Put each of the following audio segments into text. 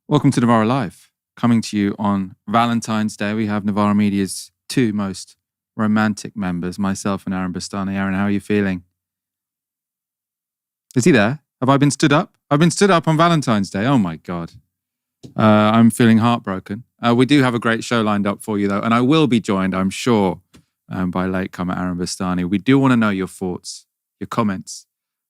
Welcome to Novara Live. Coming to you on Valentine's Day, we have Novara Media's two most romantic members, myself and Aaron Bastani. Aaron, how are you feeling? Is he there? Have I been stood up? I've been stood up on Valentine's Day. Oh my God. I'm feeling heartbroken. We do have a great show lined up for you though, and I will be joined, I'm sure, by latecomer Aaron Bastani. We do want to know your thoughts, your comments.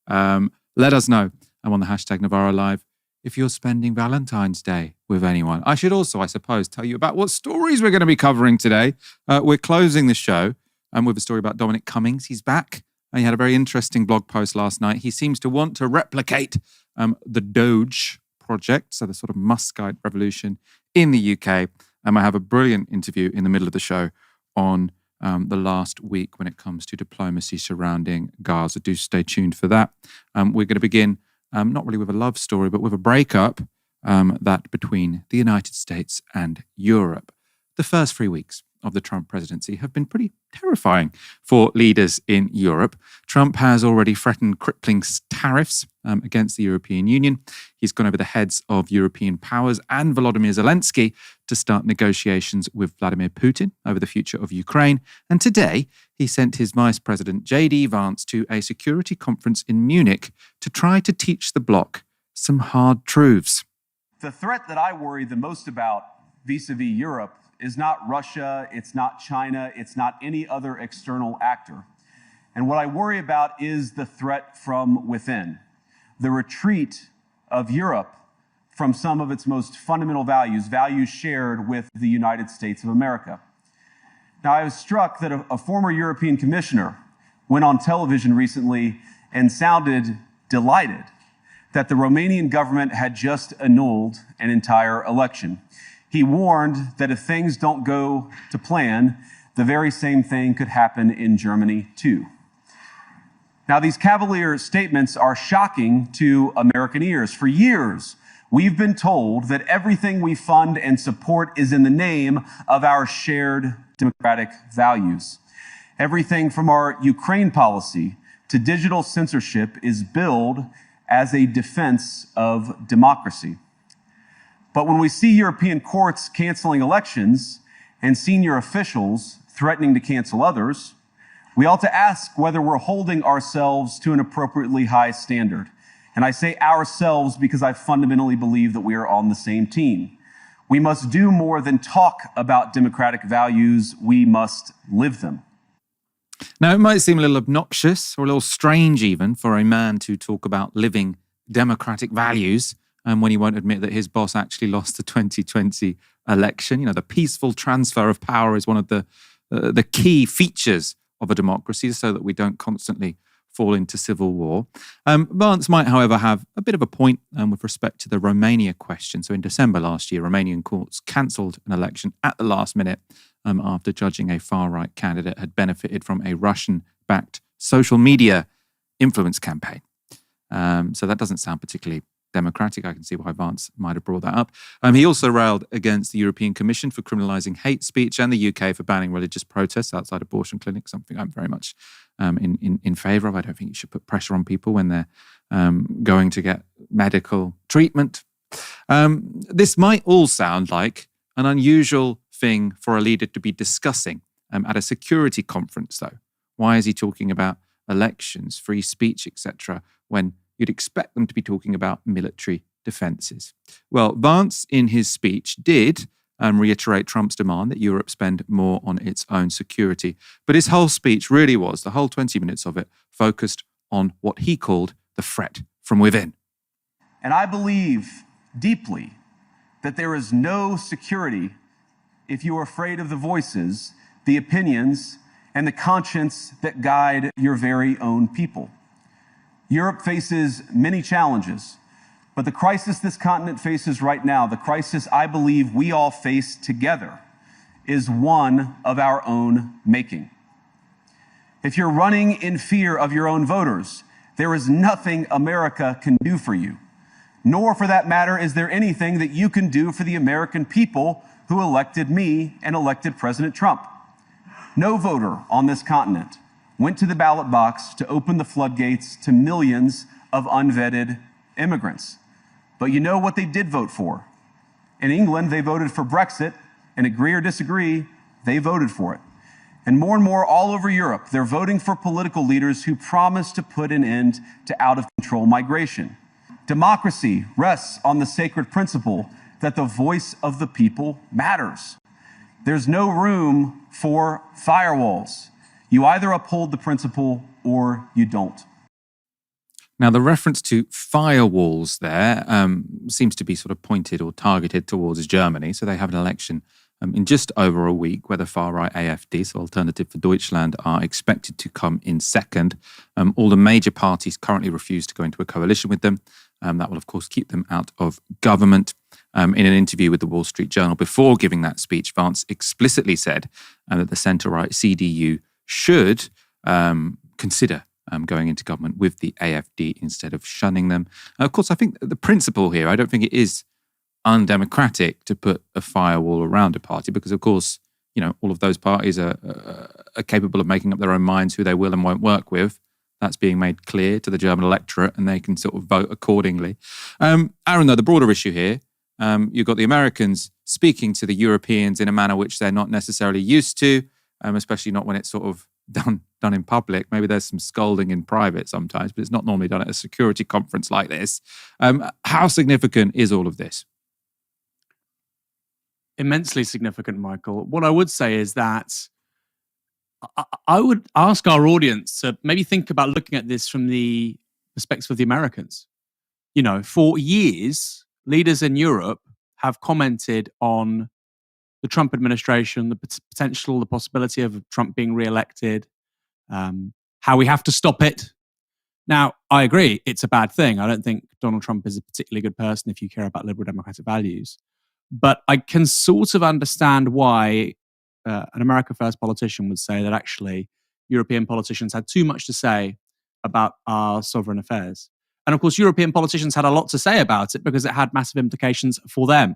Let us know. I'm on the hashtag Novara Live. If you're spending Valentine's Day with anyone. I should also, I suppose, tell you about what stories we're going to be covering today. We're closing the show with a story about Dominic Cummings. He's back. He had a very interesting blog post last night. He seems to want to replicate the DOGE project, so the sort of Muskite revolution in the UK. I have a brilliant interview in the middle of the show on the last week when it comes to diplomacy surrounding Gaza. Do stay tuned for that. We're going to begin not really with a love story, but with a breakup that between the United States and Europe. The first 3 weeks of the Trump presidency have been pretty terrifying for leaders in Europe. Trump has already threatened crippling tariffs against the European Union. He's gone over the heads of European powers and Volodymyr Zelensky to start negotiations with Vladimir Putin over the future of Ukraine. And today, he sent his Vice President, J.D. Vance, to a security conference in Munich to try to teach the bloc some hard truths. The threat that I worry the most about vis-a-vis Europe is not Russia, it's not China, it's not any other external actor. And what I worry about is the threat from within, the retreat of Europe from some of its most fundamental values, values shared with the United States of America. Now, I was struck that a former European commissioner went on television recently and sounded delighted that the Romanian government had just annulled an entire election. He warned that if things don't go to plan, the very same thing could happen in Germany too. Now, these cavalier statements are shocking to American ears. For years, we've been told that everything we fund and support is in the name of our shared democratic values. Everything from our Ukraine policy to digital censorship is billed as a defense of democracy. But when we see European courts canceling elections and senior officials threatening to cancel others, we ought to ask whether we're holding ourselves to an appropriately high standard. And I say ourselves because I fundamentally believe that we are on the same team. We must do more than talk about democratic values, we must live them. Now, it might seem a little obnoxious or a little strange even for a man to talk about living democratic values when he won't admit that his boss actually lost the 2020 election. You know, the peaceful transfer of power is one of the key features of a democracy so that we don't constantly fall into civil war. Vance might, however, have a bit of a point with respect to the Romania question. So in December last year, Romanian courts cancelled an election at the last minute after judging a far-right candidate had benefited from a Russian-backed social media influence campaign. So that doesn't sound particularly democratic. I can see why Vance might have brought that up. He also railed against the European Commission for criminalising hate speech and the UK for banning religious protests outside abortion clinics, something I'm very much in favour of. I don't think you should put pressure on people when they're going to get medical treatment. This might all sound like an unusual thing for a leader to be discussing at a security conference, though. Why is he talking about elections, free speech, etc., when you'd expect them to be talking about military defences? Well, Vance, in his speech, did reiterate Trump's demand that Europe spend more on its own security. But his whole speech really was, the whole 20 minutes of it, focused on what he called the threat from within. And I believe deeply that there is no security if you are afraid of the voices, the opinions, and the conscience that guide your very own people. Europe faces many challenges, but the crisis this continent faces right now, the crisis I believe we all face together, is one of our own making. If you're running in fear of your own voters, there is nothing America can do for you. Nor, for that matter, is there anything that you can do for the American people who elected me and elected President Trump. No voter on this continent went to the ballot box to open the floodgates to millions of unvetted immigrants. But you know what they did vote for? In England, they voted for Brexit, and agree or disagree, they voted for it. And more all over Europe, they're voting for political leaders who promise to put an end to out-of-control migration. Democracy rests on the sacred principle that the voice of the people matters. There's no room for firewalls. You either uphold the principle or you don't. Now, the reference to firewalls there seems to be sort of pointed or targeted towards Germany. So they have an election in just over a week where the far-right AfD, so Alternative for Deutschland, are expected to come in second. All the major parties currently refuse to go into a coalition with them. That will, of course, keep them out of government. In an interview with the Wall Street Journal before giving that speech, Vance explicitly said that the centre-right CDU should consider going into government with the AfD instead of shunning them. Of course, I think the principle here, I don't think it is undemocratic to put a firewall around a party because, of course, you know, all of those parties are capable of making up their own minds who they will and won't work with. That's being made clear to the German electorate and they can sort of vote accordingly. Aaron, though, the broader issue here, you've got the Americans speaking to the Europeans in a manner which they're not necessarily used to, especially not when it's sort of done in public. Maybe there's some scolding in private sometimes, but it's not normally done at a security conference like this. How significant is all of this? Immensely significant, Michael. What I would say is that I would ask our audience to maybe think about looking at this from the perspective of the Americans. You know, for years, leaders in Europe have commented on the Trump administration, the potential, the possibility of Trump being re-elected, how we have to stop it. Now, I agree, it's a bad thing. I don't think Donald Trump is a particularly good person if you care about liberal democratic values. But I can sort of understand why an America First politician would say that actually European politicians had too much to say about our sovereign affairs. And of course, European politicians had a lot to say about it because it had massive implications for them.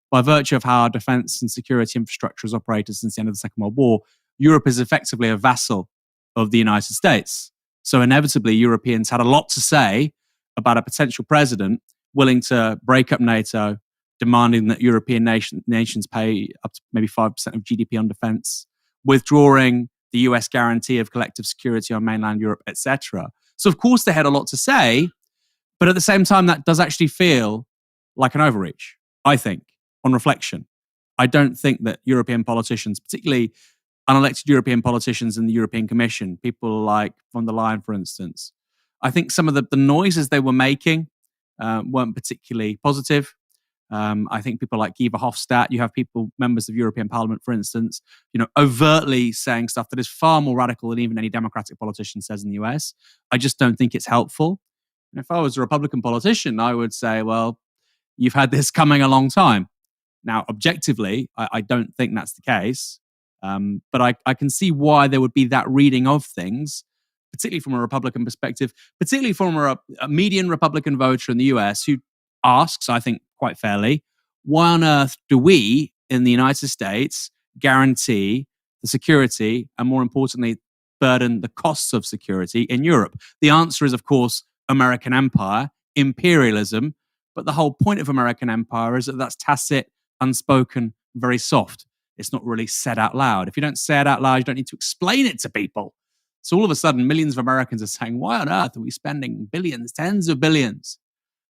By virtue of how our defense and security infrastructure has operated since the end of the Second World War, Europe is effectively a vassal of the United States. So inevitably, Europeans had a lot to say about a potential president willing to break up NATO, demanding that European nations pay up to maybe 5% of GDP on defense, withdrawing the US guarantee of collective security on mainland Europe, etc. So of course they had a lot to say, but at the same time, that does actually feel like an overreach, I think, on reflection. I don't think that European politicians, particularly unelected European politicians in the European Commission, people like von der Leyen, for instance, I think some of the noises they were making weren't particularly positive. I think people like Guy Verhofstadt, you have people, members of European Parliament, for instance, you know, overtly saying stuff that is far more radical than even any Democratic politician says in the US. I just don't think it's helpful. And if I was a Republican politician, I would say, well, you've had this coming a long time. Now, objectively, I don't think that's the case. But I can see why there would be that reading of things, particularly from a Republican perspective, particularly from a median Republican voter in the US who asks, I think quite fairly, why on earth do we in the United States guarantee the security and, more importantly, burden the costs of security in Europe? The answer is, of course, American empire, imperialism. But the whole point of American empire is that that's tacit, unspoken, very soft. It's not really said out loud. If you don't say it out loud, you don't need to explain it to people. So all of a sudden, millions of Americans are saying, why on earth are we spending billions, tens of billions,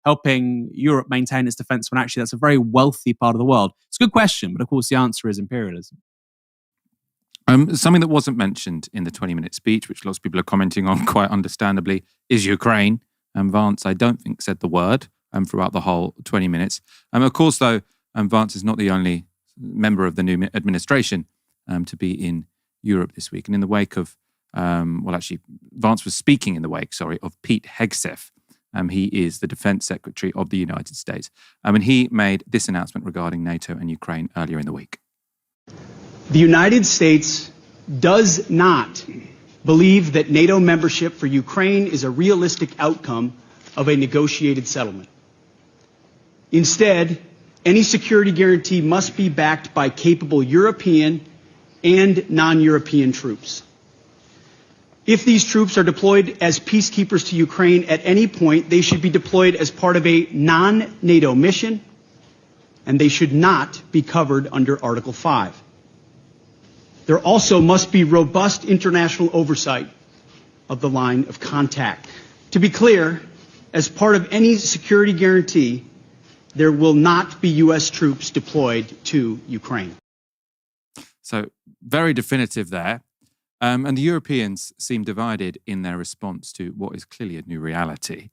helping Europe maintain its defense when actually that's a very wealthy part of the world? It's a good question, but of course the answer is imperialism. Something that wasn't mentioned in the 20-minute speech, which lots of people are commenting on quite understandably, is Ukraine. Vance, I don't think, said the word throughout the whole 20 minutes. Of course, though, Vance is not the only member of the new administration to be in Europe this week. And in the wake of, Vance was speaking in the wake, of Pete Hegseth. He is the Defense Secretary of the United States. And he made this announcement regarding NATO and Ukraine earlier in the week. The United States does not believe that NATO membership for Ukraine is a realistic outcome of a negotiated settlement. Instead, any security guarantee must be backed by capable European and non-European troops. If these troops are deployed as peacekeepers to Ukraine at any point, they should be deployed as part of a non-NATO mission and they should not be covered under Article 5. There also must be robust international oversight of the line of contact. To be clear, as part of any security guarantee, there will not be U.S. troops deployed to Ukraine. So very definitive there. And the Europeans seem divided in their response to what is clearly a new reality.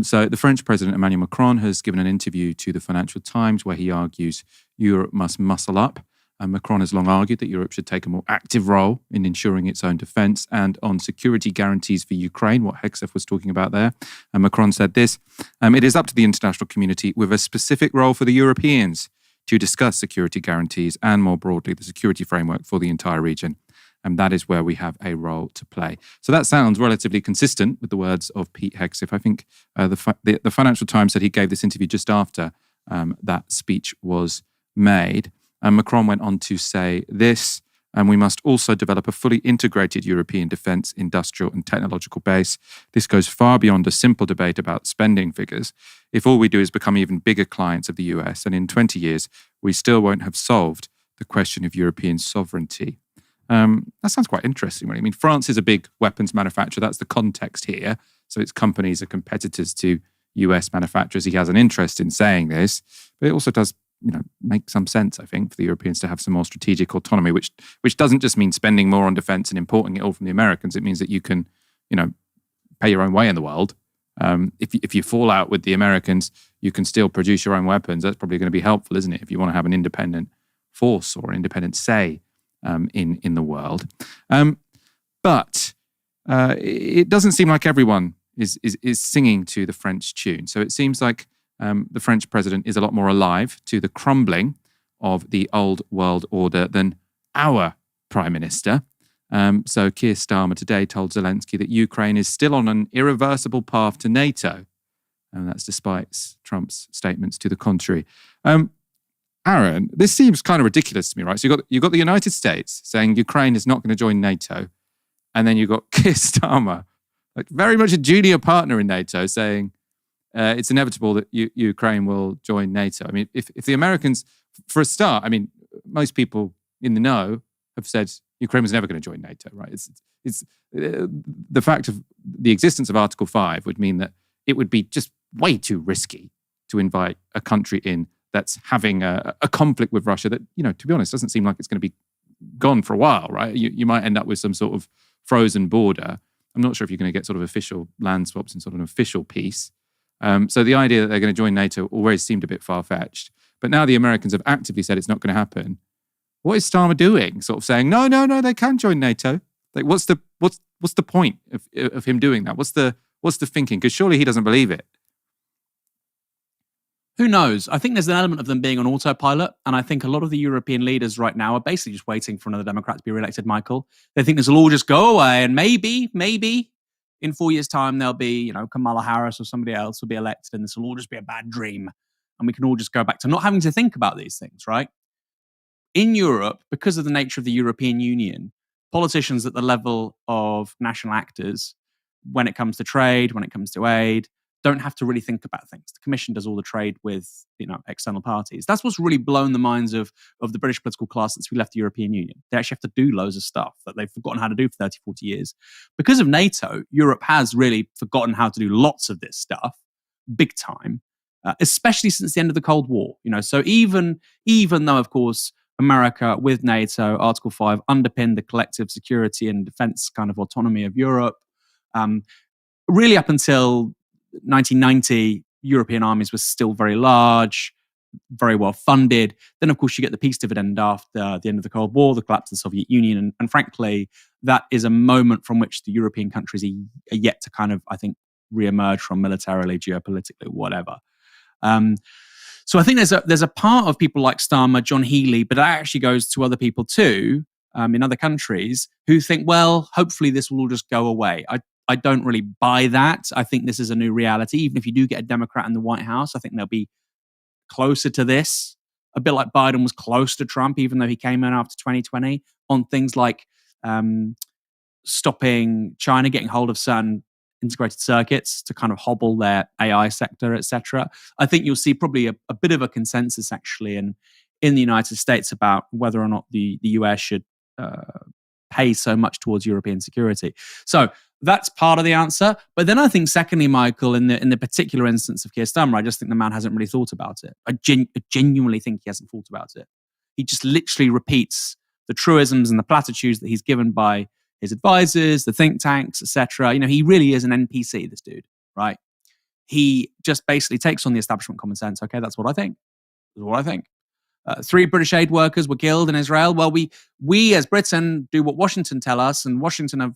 So the French President Emmanuel Macron has given an interview to the Financial Times where he argues Europe must muscle up. Macron has long argued that Europe should take a more active role in ensuring its own defence and on security guarantees for Ukraine, what Hegseth was talking about there. And Macron said this, it is up to the international community with a specific role for the Europeans to discuss security guarantees and more broadly the security framework for the entire region. And that is where we have a role to play. So that sounds relatively consistent with the words of Pete Hegseth. I think the Financial Times said he gave this interview just after that speech was made. And Macron went on to say this, and we must also develop a fully integrated European defence, industrial and technological base. This goes far beyond a simple debate about spending figures. If all we do is become even bigger clients of the US, and in 20 years, we still won't have solved the question of European sovereignty. That sounds quite interesting, really. I mean, France is a big weapons manufacturer. That's the context here. So its companies are competitors to US manufacturers. He has an interest in saying this, but it also does make some sense, I think, for the Europeans to have some more strategic autonomy, which doesn't just mean spending more on defence and importing it all from the Americans. It means that you can, pay your own way in the world. If you fall out with the Americans, you can still produce your own weapons. That's probably going to be helpful, isn't it? If you want to have an independent force or an independent say in the world. But it doesn't seem like everyone is singing to the French tune. So it seems like the French president is a lot more alive to the crumbling of the old world order than our prime minister. So Keir Starmer today told Zelensky that Ukraine is still on an irreversible path to NATO. And that's despite Trump's statements to the contrary. Aaron, this seems kind of ridiculous to me, right? So you've got the United States saying Ukraine is not going to join NATO. And then you've got Keir Starmer, like very much a junior partner in NATO, saying, it's inevitable that Ukraine will join NATO. I mean, if the Americans, for a start, I mean, most people in the know have said Ukraine was never going to join NATO, right? It's the fact of the existence of Article 5 would mean that it would be just way too risky to invite a country in that's having a conflict with Russia that, to be honest, doesn't seem like it's going to be gone for a while, right? You might end up with some sort of frozen border. I'm not sure if you're going to get sort of official land swaps and sort of an official peace. So the idea that they're going to join NATO always seemed a bit far-fetched. But now the Americans have actively said it's not going to happen. What is Starmer doing? Sort of saying, no, they can join NATO. Like, what's the point of him doing that? What's the thinking? Because surely he doesn't believe it. Who knows? I think there's an element of them being on autopilot. And I think a lot of the European leaders right now are basically just waiting for another Democrat to be re-elected, Michael. They think this will all just go away. And maybe in 4 years' time, there'll be, Kamala Harris or somebody else will be elected and this will all just be a bad dream. And we can all just go back to not having to think about these things, right? In Europe, because of the nature of the European Union, politicians at the level of national actors, when it comes to trade, when it comes to aid, don't have to really think about things. The Commission does all the trade with, external parties. That's what's really blown the minds of the British political class since we left the European Union. They actually have to do loads of stuff that they've forgotten how to do for 30, 40 years. Because of NATO, Europe has really forgotten how to do lots of this stuff, big time, especially since the end of the Cold War. So even though, of course, America with NATO, Article 5, underpinned the collective security and defense kind of autonomy of Europe, really up until 1990, European armies were still very large, very well funded. Then, of course, you get the peace dividend after the end of the Cold War, the collapse of the Soviet Union. And frankly, that is a moment from which the European countries are yet to kind of, I think, re-emerge from militarily, geopolitically, whatever. So I think there's a part of people like Starmer, John Healey, but that actually goes to other people too, in other countries, who think, well, hopefully this will all just go away. I don't really buy that. I think this is a new reality. Even if you do get a Democrat in the White House, I think they'll be closer to this. A bit like Biden was close to Trump, even though he came in after 2020 on things like stopping China getting hold of certain integrated circuits to kind of hobble their AI sector, etc. I think you'll see probably a bit of a consensus actually in the United States about whether or not the US should pay so much towards European security. So that's part of the answer. But then I think, secondly, Michael, in the particular instance of Keir Starmer, I just think the man hasn't really thought about it. I genuinely think he hasn't thought about it. He just literally repeats the truisms and the platitudes that he's given by his advisors, the think tanks, etc. He really is an NPC, this dude, right? He just basically takes on the establishment common sense. Okay, that's what I think. That's what I think. 3 British aid workers were killed in Israel. Well, we as Britain do what Washington tell us, and Washington have,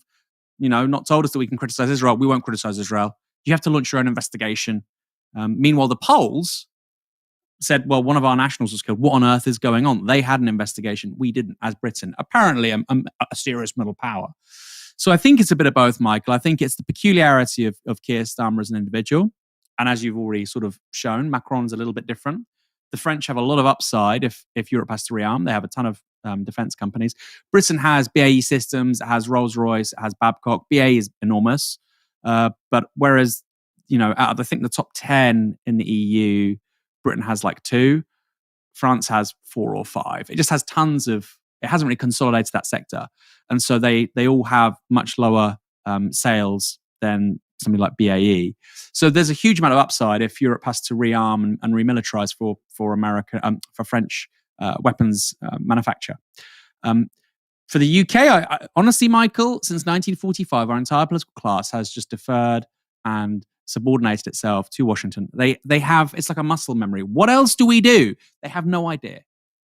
not told us that we can criticize Israel. We won't criticize Israel. You have to launch your own investigation. Meanwhile, the Poles said, well, one of our nationals was killed. What on earth is going on? They had an investigation. We didn't, as Britain. Apparently, a serious middle power. So I think it's a bit of both, Michael. I think it's the peculiarity of Keir Starmer as an individual. And as you've already sort of shown, Macron's a little bit different. The French have a lot of upside if Europe has to rearm. They have a ton of defense companies. Britain has BAE Systems, it has Rolls-Royce, it has Babcock. BAE is enormous. But whereas, out of, I think, the top 10 in the EU, Britain has like 2. France has 4 or 5. It just has tons of, it hasn't really consolidated that sector. And so they all have much lower sales than something like BAE. So there's a huge amount of upside if Europe has to rearm and remilitarize for America, for French weapons manufacture. For the UK, I honestly, Michael, since 1945, our entire political class has just deferred and subordinated itself to Washington. They have, it's like a muscle memory. What else do we do? They have no idea.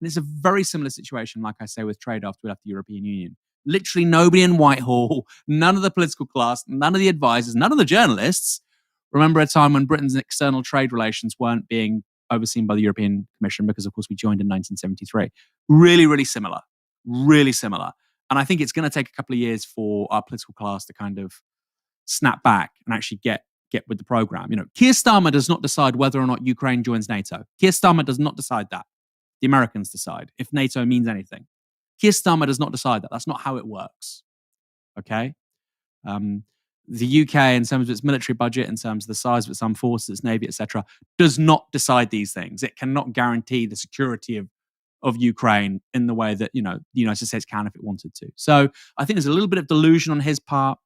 And it's a very similar situation, like I say, with trade after we left the European Union. Literally nobody in Whitehall, none of the political class, none of the advisors, none of the journalists remember a time when Britain's external trade relations weren't being overseen by the European Commission because, of course, we joined in 1973. Really, really similar. Really similar. And I think it's going to take a couple of years for our political class to kind of snap back and actually get with the program. Keir Starmer does not decide whether or not Ukraine joins NATO. Keir Starmer does not decide that. The Americans decide if NATO means anything. Keir Starmer does not decide that. That's not how it works. Okay? The UK, in terms of its military budget, in terms of the size of its armed forces, its navy, etc., does not decide these things. It cannot guarantee the security of Ukraine in the way that the United States can if it wanted to. So I think there's a little bit of delusion on his part.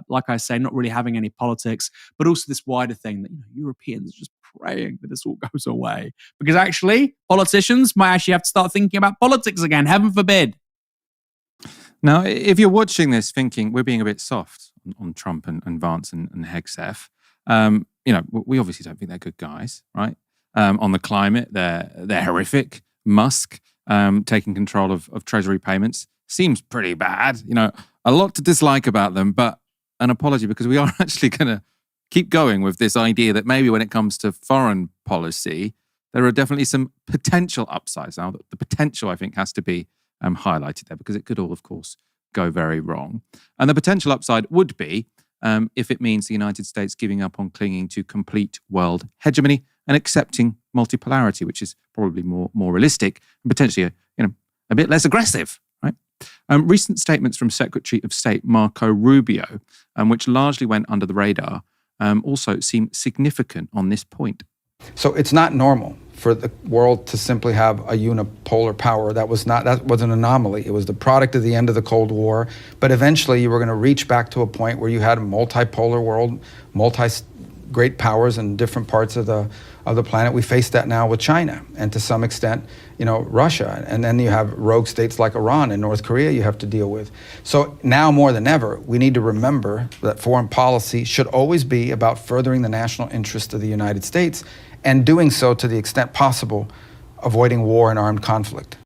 Like I say, not really having any politics, but also this wider thing that Europeans are just praying that this all goes away. Because actually, politicians might actually have to start thinking about politics again. Heaven forbid. Now, if you're watching this thinking we're being a bit soft on Trump and Vance and Hegseth, we obviously don't think they're good guys, right? On the climate, they're horrific. Musk taking control of Treasury payments seems pretty bad. A lot to dislike about them, but an apology because we are actually going to keep going with this idea that maybe when it comes to foreign policy, there are definitely some potential upsides. Now, the potential, I think, has to be highlighted there because it could all, of course, go very wrong. And the potential upside would be if it means the United States giving up on clinging to complete world hegemony and accepting multipolarity, which is probably more realistic and potentially a bit less aggressive. Recent statements from Secretary of State Marco Rubio, which largely went under the radar, also seem significant on this point. So it's not normal for the world to simply have a unipolar power. That was an anomaly. It was the product of the end of the Cold War. But eventually you were going to reach back to a point where you had a multipolar world, great powers in different parts of the planet. We face that now with China and to some extent, Russia. And then you have rogue states like Iran and North Korea you have to deal with. So now more than ever, we need to remember that foreign policy should always be about furthering the national interest of the United States and doing so to the extent possible, avoiding war and armed conflict.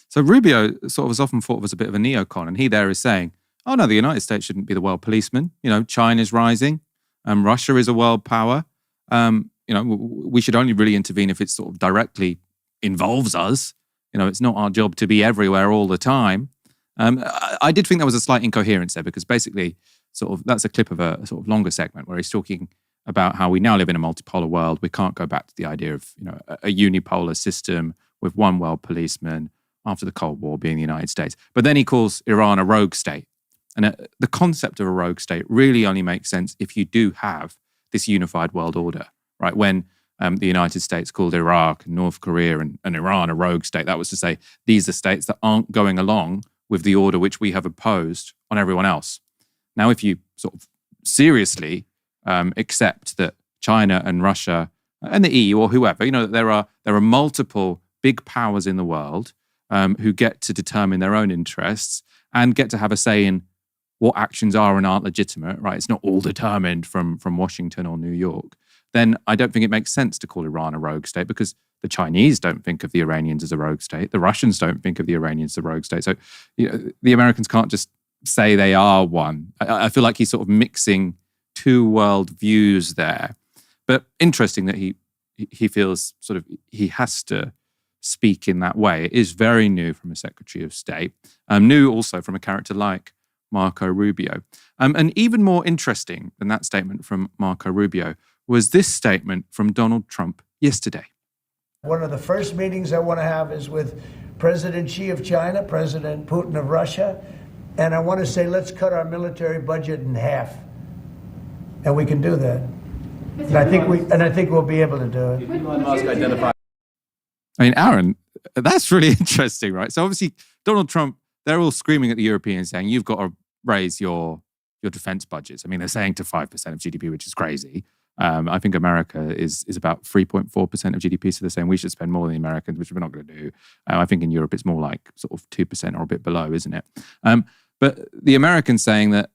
So Rubio sort of is often thought of as a bit of a neocon, and he there is saying, oh no, the United States shouldn't be the world policeman. China's rising. Russia is a world power. We should only really intervene if it sort of directly involves us. It's not our job to be everywhere all the time. I did think there was a slight incoherence there because basically that's a clip of a sort of longer segment where he's talking about how we now live in a multipolar world. We can't go back to the idea of a unipolar system with one world policeman after the Cold War being the United States. But then he calls Iran a rogue state. And the concept of a rogue state really only makes sense if you do have this unified world order, right? When the United States called Iraq and North Korea and Iran a rogue state, that was to say these are states that aren't going along with the order which we have imposed on everyone else. Now, if you sort of seriously accept that China and Russia and the EU or whoever, that there are multiple big powers in the world who get to determine their own interests and get to have a say in what actions are and aren't legitimate, right? It's not all determined from Washington or New York. Then I don't think it makes sense to call Iran a rogue state, because the Chinese don't think of the Iranians as a rogue state. The Russians don't think of the Iranians as a rogue state. So the Americans can't just say they are one. I feel like he's sort of mixing two world views there. But interesting that he feels sort of he has to speak in that way. It is very new from a Secretary of State. New also from a character like Marco Rubio. And even more interesting than that statement from Marco Rubio was this statement from Donald Trump yesterday. One of the first meetings I want to have is with President Xi of China, President Putin of Russia, and I want to say, let's cut our military budget in half. And we can do that. And I think we'll be able to do it. Elon Musk identified. I mean, Aaron, that's really interesting, right? So obviously, Donald Trump, they're all screaming at the Europeans saying, you've got to raise your defense budgets. I mean, they're saying to 5% of GDP, which is crazy. I think America is about 3.4% of GDP, so they're saying we should spend more than the Americans, which we're not going to do. I think in Europe it's more like sort of 2% or a bit below, isn't it? But the Americans saying that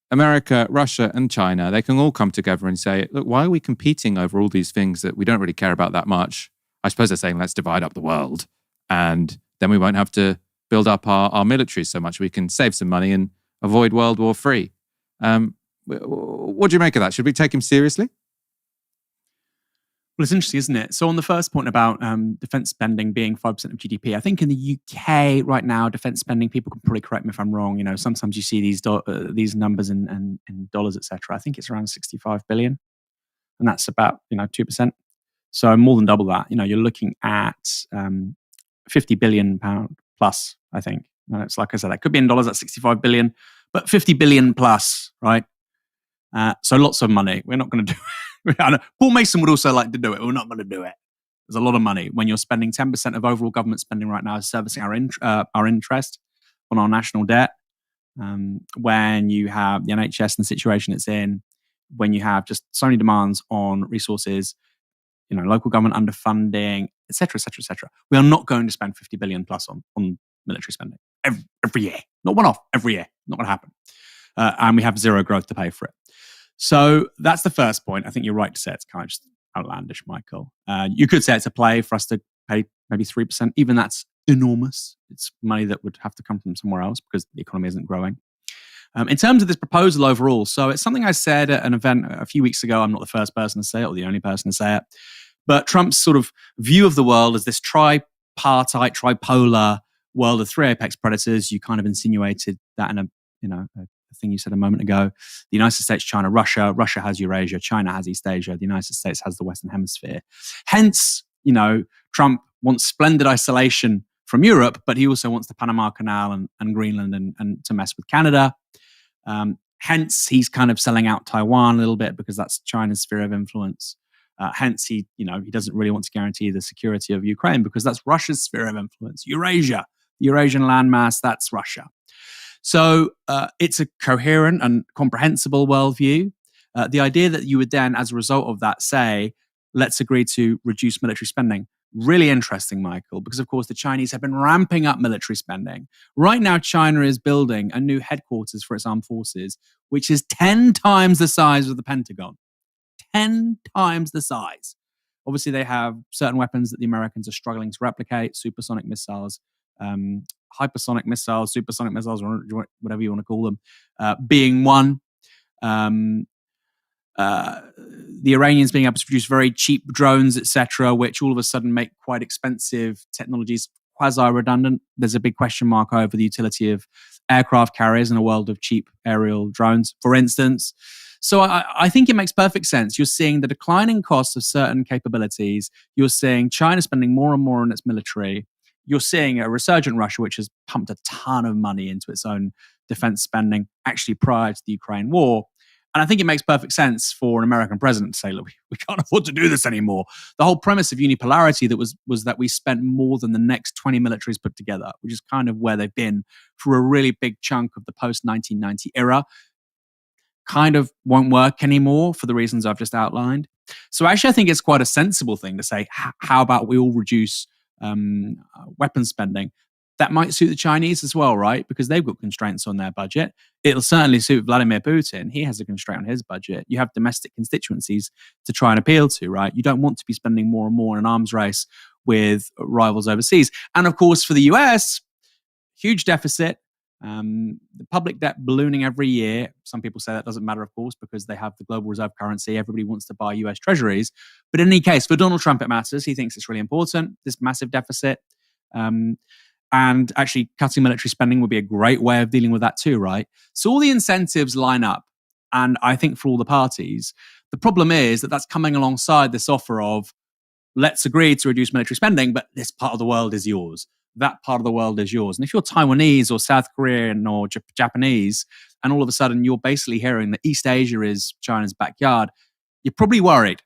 America, Russia, and China, they can all come together and say, look, why are we competing over all these things that we don't really care about that much? I suppose they're saying, let's divide up the world, and then we won't have to build up our military so much. We can save some money and avoid World War III. What do you make of that? Should we take him seriously? Well, it's interesting, isn't it? So on the first point about defense spending being 5% of GDP, I think in the UK right now, defense spending, people can probably correct me if I'm wrong. Sometimes you see these numbers in dollars, etc. I think it's around 65 billion, and that's about 2%. So more than double that. You're looking at 50 billion pound plus. I think, and it's like I said, that could be in dollars. That's 65 billion, but 50 billion plus, right? So lots of money. We're not going to do it. I know Paul Mason would also like to do it. We're not going to do it. There's a lot of money when you're spending 10% of overall government spending right now is servicing our interest on our national debt. When you have the NHS and the situation it's in, when you have just so many demands on resources, local government underfunding, et cetera, et cetera, et cetera. We are not going to spend 50 billion plus on military spending every year. Not one off, every year. Not going to happen. And we have zero growth to pay for it. So that's the first point. I think you're right to say it's kind of just outlandish, Michael. You could say it's a play for us to pay maybe 3%. Even that's enormous. It's money that would have to come from somewhere else because the economy isn't growing. In terms of this proposal overall, so it's something I said at an event a few weeks ago. I'm not the first person to say it or the only person to say it. But Trump's sort of view of the world as this tripartite, tripolar world of three apex predators. You kind of insinuated that in a thing you said a moment ago. The United States, China, Russia. Russia has Eurasia. China has East Asia. The United States has the Western Hemisphere. Hence, Trump wants splendid isolation from Europe, but he also wants the Panama Canal and Greenland and to mess with Canada. Hence, he's kind of selling out Taiwan a little bit because that's China's sphere of influence. Hence, he doesn't really want to guarantee the security of Ukraine because that's Russia's sphere of influence. Eurasia, the Eurasian landmass, that's Russia. So it's a coherent and comprehensible worldview. The idea that you would then, as a result of that, say, let's agree to reduce military spending. Really interesting, Michael, because of course the Chinese have been ramping up military spending. Right now, China is building a new headquarters for its armed forces, which is 10 times the size of the Pentagon. 10 times the size. Obviously, they have certain weapons that the Americans are struggling to replicate, supersonic missiles, hypersonic missiles, supersonic missiles, or whatever you want to call them, being one. The Iranians being able to produce very cheap drones, etc., which all of a sudden make quite expensive technologies quasi-redundant. There's a big question mark over the utility of aircraft carriers in a world of cheap aerial drones, for instance. So I think it makes perfect sense. You're seeing the declining costs of certain capabilities. You're seeing China spending more and more on its military. You're seeing a resurgent Russia, which has pumped a ton of money into its own defense spending actually prior to the Ukraine war. And I think it makes perfect sense for an American president to say, look, we can't afford to do this anymore. The whole premise of unipolarity that was that we spent more than the next 20 militaries put together, which is kind of where they've been for a really big chunk of the post-1990 era, kind of won't work anymore for the reasons I've just outlined. So actually, I think it's quite a sensible thing to say, how about we all reduce weapons spending? That might suit the Chinese as well, right? Because they've got constraints on their budget. It'll certainly suit Vladimir Putin. He has a constraint on his budget. You have domestic constituencies to try and appeal to, right? You don't want to be spending more and more in an arms race with rivals overseas. And of course, for the US, huge deficit, the public debt ballooning every year. Some people say that doesn't matter, of course, because they have the global reserve currency. Everybody wants to buy US treasuries. But in any case, for Donald Trump, it matters. He thinks it's really important, this massive deficit. And actually cutting military spending would be a great way of dealing with that too, right? So all the incentives line up. And I think for all the parties, the problem is that that's coming alongside this offer of, let's agree to reduce military spending, but this part of the world is yours. That part of the world is yours. And if you're Taiwanese or South Korean or Japanese, and all of a sudden you're basically hearing that East Asia is China's backyard, you're probably worried,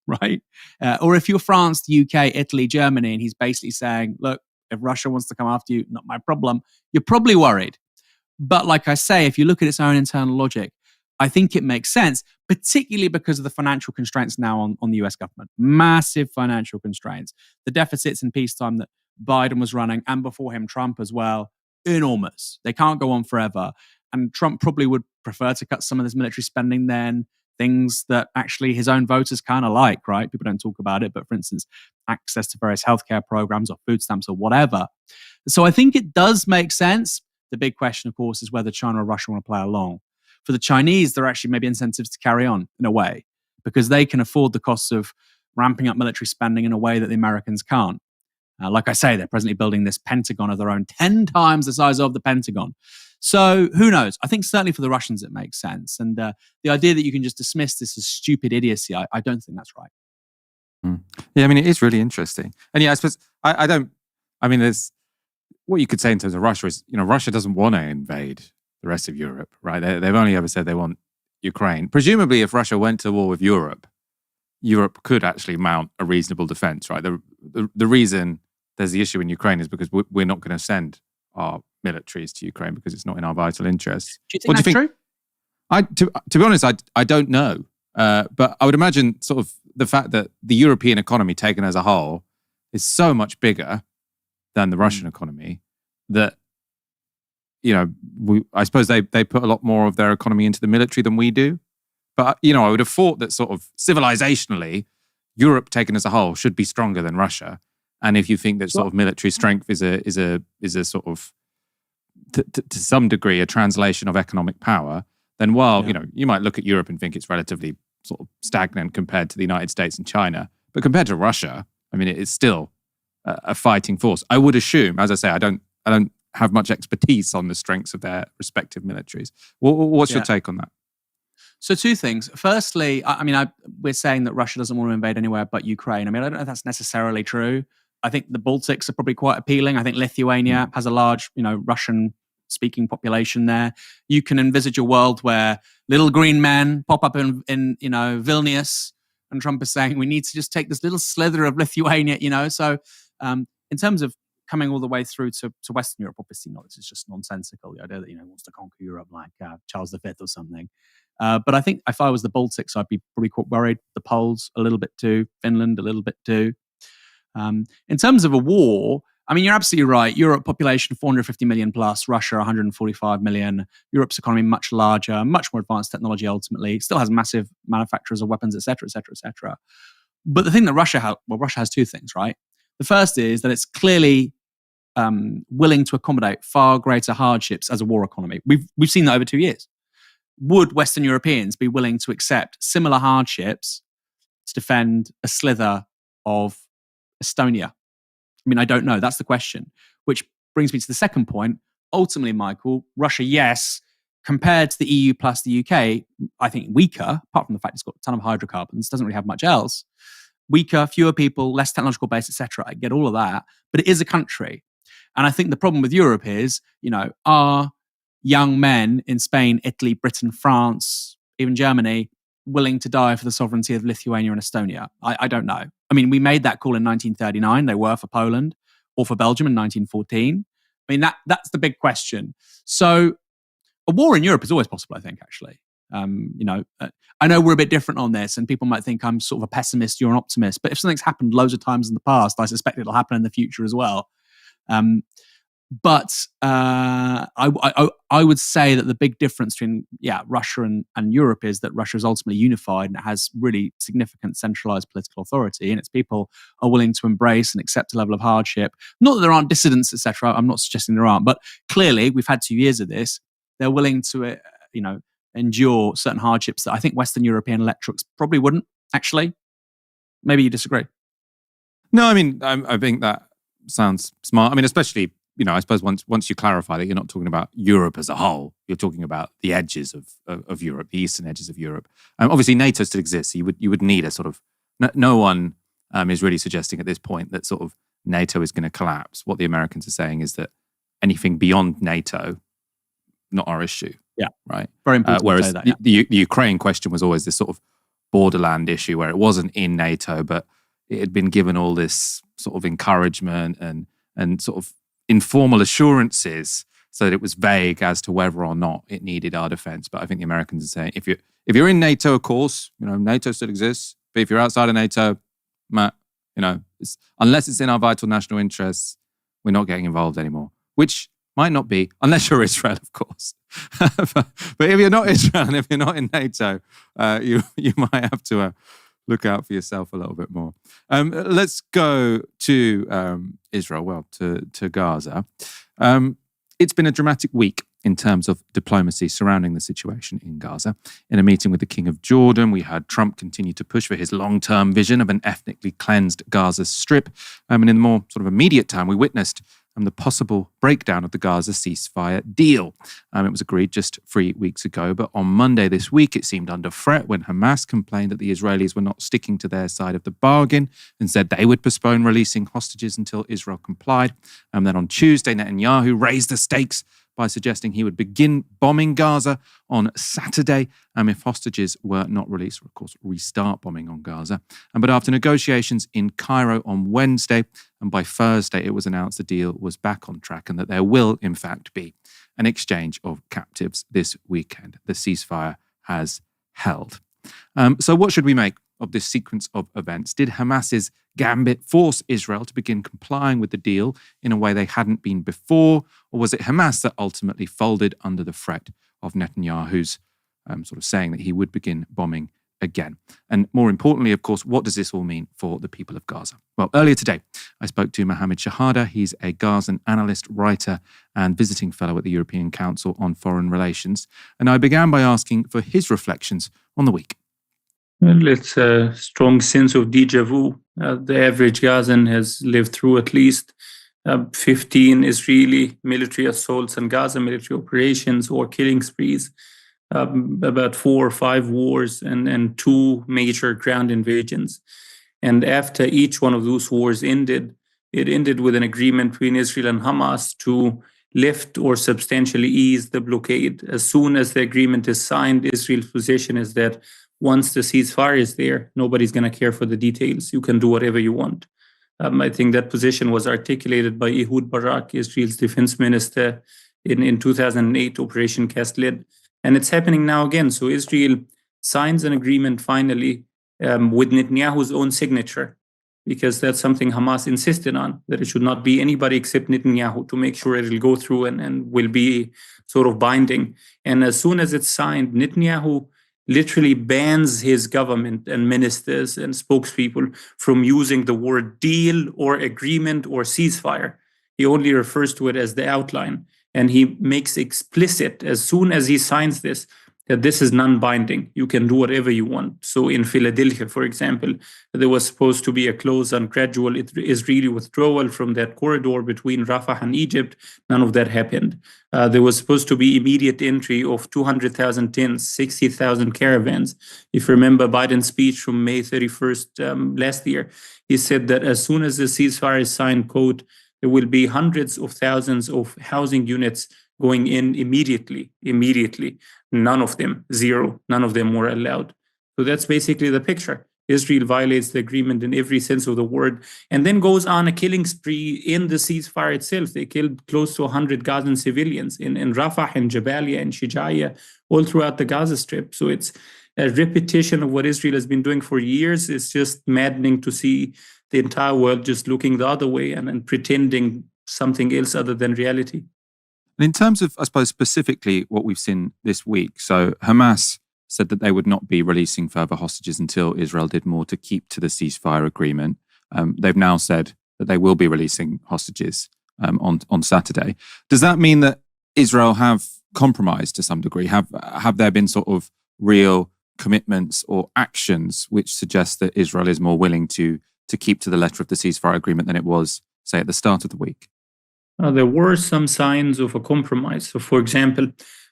right? Or if you're France, the UK, Italy, Germany, and he's basically saying, look, if Russia wants to come after you, not my problem, you're probably worried. But like I say, if you look at its own internal logic, I think it makes sense, particularly because of the financial constraints now on the US government. Massive financial constraints. The deficits in peacetime that Biden was running, and before him, Trump as well, enormous. They can't go on forever. And Trump probably would prefer to cut some of this military spending than things that actually his own voters kind of like, right? People don't talk about it, but for instance, access to various healthcare programs or food stamps or whatever. So I think it does make sense. The big question, of course, is whether China or Russia want to play along. For the Chinese, there are actually maybe incentives to carry on in a way, because they can afford the costs of ramping up military spending in a way that the Americans can't. Like I say, they're presently building this Pentagon of their own, 10 times the size of the Pentagon. So who knows? I think certainly for the Russians, it makes sense. And the idea that you can just dismiss this as stupid idiocy, I don't think that's right. Yeah, I mean, it is really interesting. And yeah, I suppose there's what you could say in terms of Russia is, Russia doesn't want to invade the rest of Europe, right? They've only ever said they want Ukraine. Presumably, if Russia went to war with Europe could actually mount a reasonable defense, right? The reason there's the issue in Ukraine is because we're not going to send our militaries to Ukraine because it's not in our vital interests. Do you think that's true? To be honest, I don't know. But I would imagine sort of the fact that the European economy taken as a whole is so much bigger than the Russian economy that, I suppose they put a lot more of their economy into the military than we do. But, I would have thought that sort of civilizationally, Europe taken as a whole should be stronger than Russia. And if you think that sort of military strength is a sort of, to some degree, a translation of economic power, then you might look at Europe and think it's relatively sort of stagnant compared to the United States and China. But compared to Russia, I mean, it's still a fighting force. I would assume, as I say, I don't have much expertise on the strengths of their respective militaries. What's your take on that? So two things. Firstly, we're saying that Russia doesn't want to invade anywhere but Ukraine. I don't know if that's necessarily true. I think the Baltics are probably quite appealing. I think Lithuania has a large, Russian-speaking population there. You can envisage a world where little green men pop up in Vilnius, and Trump is saying we need to just take this little slither of Lithuania. So in terms of coming all the way through to Western Europe, obviously not. This is just nonsensical. The idea that he wants to conquer Europe like Charles V or something. But I think if I was the Baltics, I'd be probably quite worried. The Poles a little bit too, Finland a little bit too. In terms of a war, you're absolutely right. Europe population 450 million plus, Russia 145 million. Europe's economy much larger, much more advanced technology ultimately. Still has massive manufacturers of weapons, etc., etc., etc. But the thing that Russia has two things, right? The first is that it's clearly willing to accommodate far greater hardships as a war economy. We've seen that over 2 years. Would Western Europeans be willing to accept similar hardships to defend a slither of Estonia? I don't know. That's the question. Which brings me to the second point. Ultimately, Michael, Russia, yes, compared to the EU plus the UK, I think weaker, apart from the fact it's got a ton of hydrocarbons, doesn't really have much else. Weaker, fewer people, less technological base, etc. I get all of that. But it is a country. And I think the problem with Europe is, are young men in Spain, Italy, Britain, France, even Germany, willing to die for the sovereignty of Lithuania and Estonia? I don't know. I mean, we made that call in 1939. They were for Poland or for Belgium in 1914. I mean, that's the big question. So a war in Europe is always possible, I think, actually. I know we're a bit different on this, and people might think I'm sort of a pessimist, you're an optimist. But if something's happened loads of times in the past, I suspect it'll happen in the future as well. But I would say that the big difference between Russia and Europe is that Russia is ultimately unified and it has really significant centralized political authority, and its people are willing to embrace and accept a level of hardship. Not that there aren't dissidents, etc. I'm not suggesting there aren't, but clearly we've had 2 years of this. They're willing to, endure certain hardships that I think Western European electorates probably wouldn't. Actually, maybe you disagree. No, I mean, I think that sounds smart. I mean, especially, I suppose once you clarify that you're not talking about Europe as a whole, you're talking about the edges of Europe, the eastern edges of Europe. Obviously, NATO still exists. So you would need a sort of, no one is really suggesting at this point that sort of NATO is going to collapse. What the Americans are saying is that anything beyond NATO, not our issue. Yeah, right. Very important. Whereas to say that, yeah. the Ukraine question was always this sort of borderland issue where it wasn't in NATO, but it had been given all this sort of encouragement and sort of informal assurances, so that it was vague as to whether or not it needed our defense. But I think the Americans are saying, if you're in NATO, of course, NATO still exists. But if you're outside of NATO, unless it's in our vital national interests, we're not getting involved anymore. Which might not be, unless you're Israel, of course. But if you're not Israel and if you're not in NATO, you might have to look out for yourself a little bit more. Let's go to Israel, to Gaza. It's been a dramatic week in terms of diplomacy surrounding the situation in Gaza. In a meeting with the King of Jordan, we heard Trump continue to push for his long-term vision of an ethnically cleansed Gaza Strip. And in the more sort of immediate time, we witnessed the possible breakdown of the Gaza ceasefire deal. It was agreed just 3 weeks ago, but on Monday this week, it seemed under threat when Hamas complained that the Israelis were not sticking to their side of the bargain and said they would postpone releasing hostages until Israel complied. And then on Tuesday, Netanyahu raised the stakes by suggesting he would begin bombing Gaza on Saturday, if hostages were not released, or of course restart bombing on Gaza. But after negotiations in Cairo on Wednesday, and by Thursday it was announced the deal was back on track and that there will in fact be an exchange of captives this weekend. The ceasefire has held. So what should we make of this sequence of events? Did Hamas's gambit force Israel to begin complying with the deal in a way they hadn't been before? Or was it Hamas that ultimately folded under the threat of Netanyahu's sort of saying that he would begin bombing again? And more importantly, of course, what does this all mean for the people of Gaza? Well, earlier today, I spoke to Mohammed Shahada. He's a Gazan analyst, writer, and visiting fellow at the European Council on Foreign Relations. And I began by asking for his reflections on the week. Well, it's a strong sense of déjà vu. The average Gazan has lived through at least 15 Israeli military assaults in Gaza, military operations or killing sprees, about 4 or 5 wars and 2 major ground invasions. And after each one of those wars ended, it ended with an agreement between Israel and Hamas to lift or substantially ease the blockade. As soon as the agreement is signed, Israel's position is that once the ceasefire is there, nobody's going to care for the details. You can do whatever you want. I think that position was articulated by Ehud Barak, Israel's defense minister, in 2008, Operation Cast Lead. And it's happening now again. So Israel signs an agreement finally with Netanyahu's own signature, because that's something Hamas insisted on, that it should not be anybody except Netanyahu, to make sure it'll go through and will be sort of binding. And as soon as it's signed, Netanyahu literally bans his government and ministers and spokespeople from using the word deal or agreement or ceasefire. He only refers to it as the outline. And he makes explicit, as soon as he signs this, that this is non-binding. You can do whatever you want. So in Philadelphia, for example, there was supposed to be a clause on gradual Israeli withdrawal from that corridor between Rafah and Egypt. None of that happened. There was supposed to be immediate entry of 200,000 tents, 60,000 caravans. If you remember Biden's speech from May 31st last year, he said that as soon as the ceasefire is signed, quote, there will be hundreds of thousands of housing units going in immediately. None of them, zero, none of them were allowed. So that's basically the picture. Israel violates the agreement in every sense of the word, and then goes on a killing spree in the ceasefire itself. They killed close to 100 Gazan civilians in Rafah, in Jabalia, in Shijaya, all throughout the Gaza Strip. So it's a repetition of what Israel has been doing for years. It's just maddening to see the entire world just looking the other way and pretending something else other than reality. And in terms of, I suppose, specifically what we've seen this week, so Hamas said that they would not be releasing further hostages until Israel did more to keep to the ceasefire agreement. They've now said that they will be releasing hostages on Saturday. Does that mean that Israel have compromised to some degree? Have there been sort of real commitments or actions which suggest that Israel is more willing to keep to the letter of the ceasefire agreement than it was, say, at the start of the week? There were some signs of a compromise. So, for example,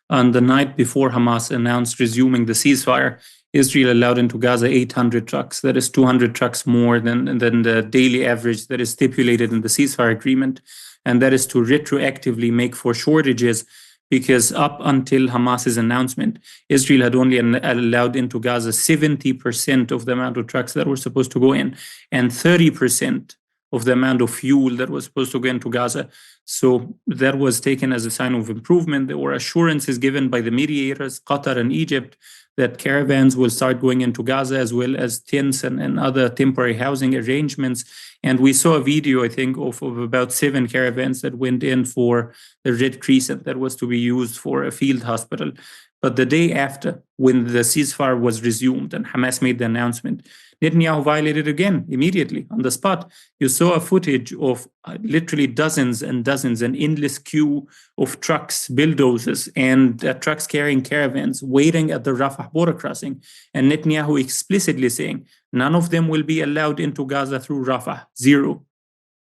on the night before Hamas announced resuming the ceasefire, Israel allowed into Gaza 800 trucks. That is 200 trucks more than the daily average that is stipulated in the ceasefire agreement. And that is to retroactively make for shortages, because up until Hamas's announcement, Israel had only allowed into Gaza 70% of the amount of trucks that were supposed to go in, and 30% of the amount of fuel that was supposed to go into Gaza. So that was taken as a sign of improvement. There were assurances given by the mediators, Qatar and Egypt, that caravans will start going into Gaza, as well as tents and other temporary housing arrangements. And we saw a video, I think, of about 7 caravans that went in for the Red Crescent that was to be used for a field hospital. But the day after, when the ceasefire was resumed and Hamas made the announcement, Netanyahu violated again immediately on the spot. You saw a footage of literally dozens and dozens, an endless queue of trucks, bulldozers, and trucks carrying caravans waiting at the Rafah border crossing. And Netanyahu explicitly saying, none of them will be allowed into Gaza through Rafah, zero.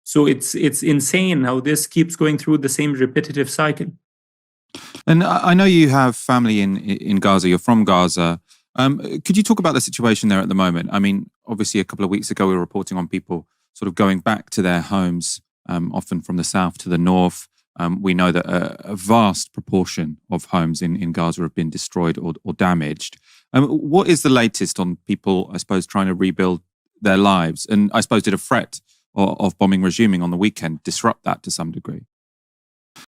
So it's insane how this keeps going through the same repetitive cycle. And I know you have family in Gaza. You're from Gaza. Could you talk about the situation there at the moment? I mean, obviously, a couple of weeks ago, we were reporting on people sort of going back to their homes, often from the south to the north. We know that a vast proportion of homes in Gaza have been destroyed or damaged. What is the latest on people, I suppose, trying to rebuild their lives? And I suppose, did a threat of bombing resuming on the weekend disrupt that to some degree?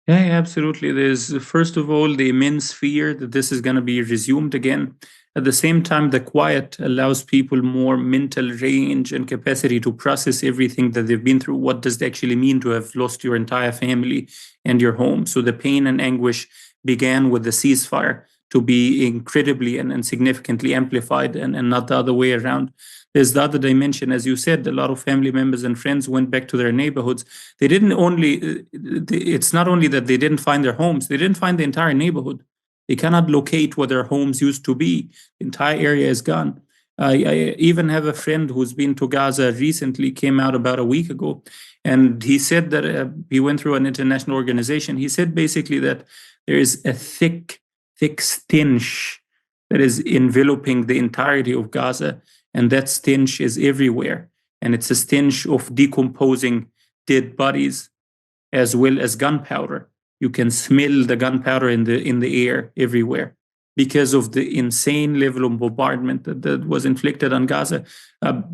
Yeah, absolutely. There's, first of all, the immense fear that this is going to be resumed again. At the same time, the quiet allows people more mental range and capacity to process everything that they've been through. What does it actually mean to have lost your entire family and your home? So the pain and anguish began with the ceasefire to be incredibly and significantly amplified, and not the other way around. There's the other dimension. As you said, a lot of family members and friends went back to their neighborhoods. They didn't only, it's not only that they didn't find their homes, they didn't find the entire neighborhood. They cannot locate where their homes used to be. The entire area is gone. I even have a friend who's been to Gaza recently, came out about a week ago, and he said that he went through an international organization. He said basically that there is a thick stench that is enveloping the entirety of Gaza, and that stench is everywhere. And it's a stench of decomposing dead bodies as well as gunpowder. You can smell the gunpowder in the air everywhere because of the insane level of bombardment that was inflicted on Gaza.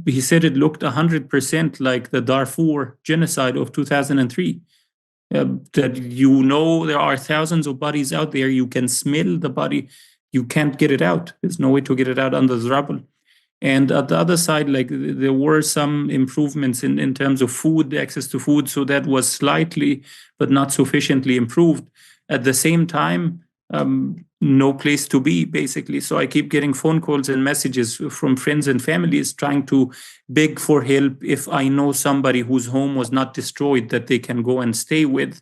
He said it looked 100% like the Darfur genocide of 2003. That there are thousands of bodies out there. You can smell the body. You can't get it out. There's no way to get it out under the rubble. And at the other side, like, there were some improvements in terms of food, access to food. So that was slightly, but not sufficiently improved. At the same time, no place to be, basically. So I keep getting phone calls and messages from friends and families trying to beg for help. If I know somebody whose home was not destroyed that they can go and stay with.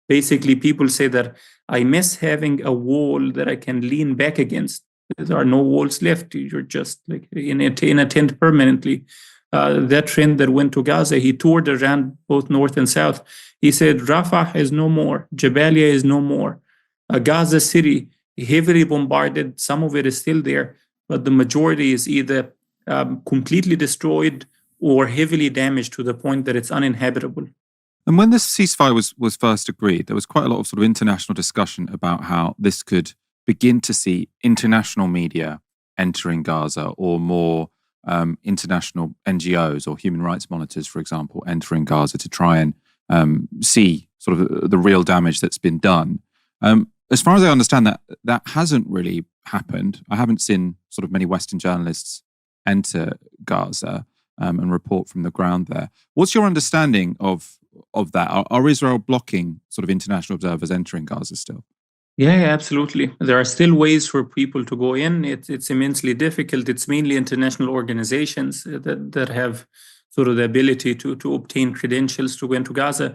Basically, people say that I miss having a wall that I can lean back against. There are no walls left. You're just like in a tent permanently. That friend that went to Gaza, he toured around both north and south. He said Rafah is no more. Jabalia is no more. Gaza City, heavily bombarded. Some of it is still there, but the majority is either completely destroyed or heavily damaged to the point that it's uninhabitable. And when this ceasefire was first agreed, there was quite a lot of sort of international discussion about how this could begin to see international media entering Gaza, or more international NGOs or human rights monitors, for example, entering Gaza to try and see sort of the real damage that's been done. As far as I understand, that hasn't really happened. I haven't seen sort of many Western journalists enter Gaza and report from the ground there. What's your understanding of that? Are Israel blocking sort of international observers entering Gaza still? Yeah, absolutely. There are still ways for people to go in. It's immensely difficult. It's mainly international organizations that have sort of the ability to obtain credentials to go into Gaza.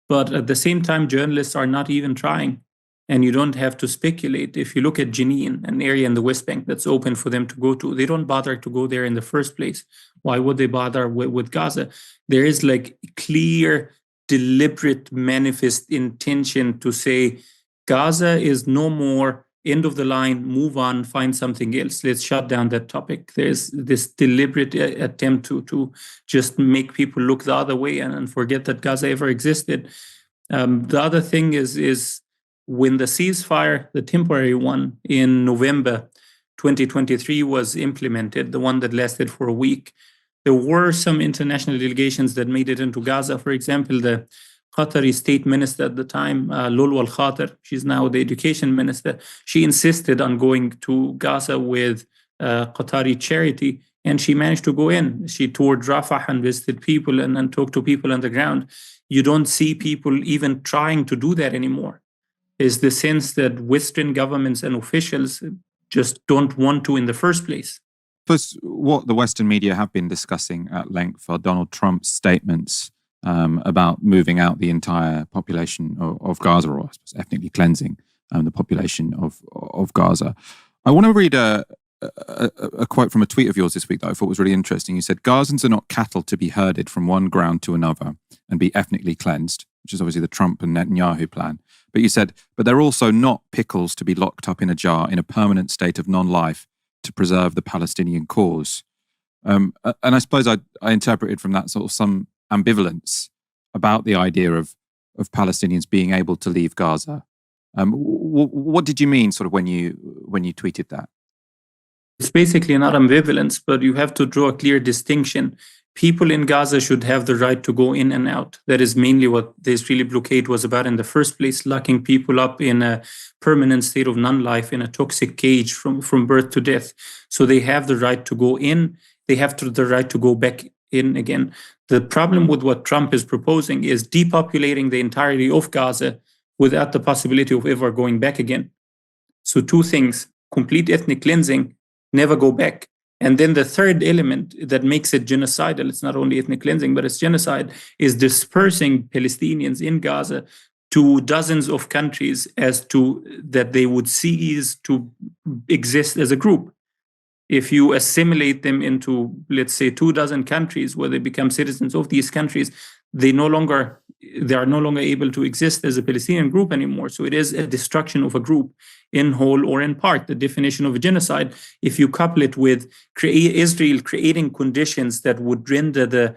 But at the same time, journalists are not even trying. And you don't have to speculate. If you look at Jenin, an area in the West Bank that's open for them to go to, they don't bother to go there in the first place. Why would they bother with Gaza? There is like clear, deliberate, manifest intention to say, Gaza is no more, end of the line, move on, find something else. Let's shut down that topic. There's this deliberate attempt to just make people look the other way and forget that Gaza ever existed. The other thing is when the ceasefire, the temporary one in November 2023 was implemented, the one that lasted for a week, there were some international delegations that made it into Gaza. For example, the Qatari state minister at the time, Lulu Al-Khater, she's now the education minister, she insisted on going to Gaza with Qatari charity, and she managed to go in. She toured Rafah and visited people and talked to people on the ground. You don't see people even trying to do that anymore. Is the sense that Western governments and officials just don't want to in the first place. Plus, what the Western media have been discussing at length are Donald Trump's statements about moving out the entire population of Gaza, or I suppose ethnically cleansing the population of Gaza. I want to read a quote from a tweet of yours this week that I thought was really interesting. You said, "Gazans are not cattle to be herded from one ground to another and be ethnically cleansed," which is obviously the Trump and Netanyahu plan. But you said, "But they're also not pickles to be locked up in a jar in a permanent state of non-life to preserve the Palestinian cause." And I suppose I interpreted from that sort of some ambivalence about the idea of Palestinians being able to leave Gaza. What did you mean sort of when you tweeted that? It's basically not ambivalence, but you have to draw a clear distinction. People in Gaza should have the right to go in and out. That is mainly what the Israeli blockade was about in the first place, locking people up in a permanent state of non-life, in a toxic cage from birth to death. So they have the right to go in. They have the right to go back in again. The problem with what Trump is proposing is depopulating the entirety of Gaza without the possibility of ever going back again. So two things: complete ethnic cleansing, never go back. And then the third element that makes it genocidal, it's not only ethnic cleansing, but it's genocide, is dispersing Palestinians in Gaza to dozens of countries as to that they would cease to exist as a group. If you assimilate them into, let's say, 24 countries where they become citizens of these countries, they are no longer able to exist as a Palestinian group anymore. So it is a destruction of a group in whole or in part. The definition of a genocide, if you couple it with Israel creating conditions that would render the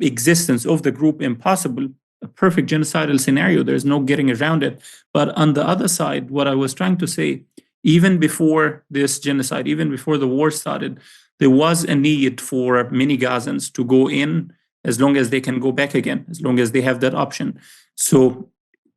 existence of the group impossible, a perfect genocidal scenario. There's no getting around it. But on the other side, what I was trying to say, even before this genocide, even before the war started, there was a need for many Gazans to go in as long as they can go back again, as long as they have that option. So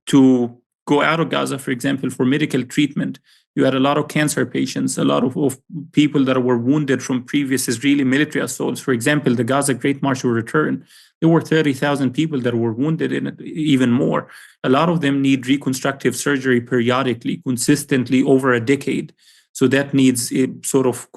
to go out of Gaza, for example, for medical treatment, you had a lot of cancer patients, a lot of people that were wounded from previous Israeli military assaults. For example, the Gaza Great March of Return, there were 30,000 people that were wounded in it, even more. A lot of them need reconstructive surgery periodically, consistently over a decade. So that needs a sort of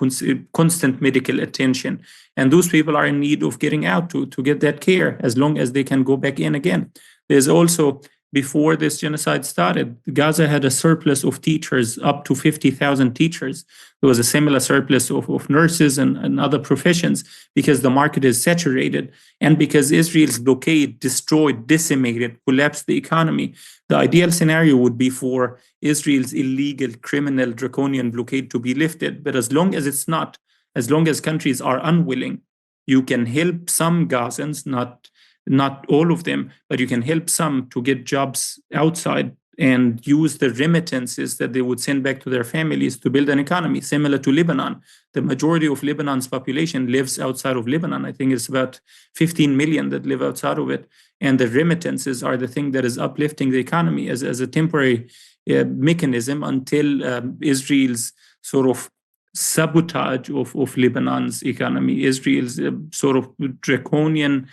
constant medical attention. And those people are in need of getting out to get that care as long as they can go back in again. There's also, before this genocide started, Gaza had a surplus of teachers, up to 50,000 teachers. There was a similar surplus of nurses and other professions because the market is saturated and because Israel's blockade destroyed, decimated, collapsed the economy. The ideal scenario would be for Israel's illegal, criminal, draconian blockade to be lifted. But as long as it's not, as long as countries are unwilling, you can help some Gazans, not not all of them, but you can help some to get jobs outside and use the remittances that they would send back to their families to build an economy, similar to Lebanon. The majority of Lebanon's population lives outside of Lebanon. I think it's about 15 million that live outside of it. And the remittances are the thing that is uplifting the economy as a temporary mechanism until Israel's sort of sabotage of Lebanon's economy, Israel's sort of draconian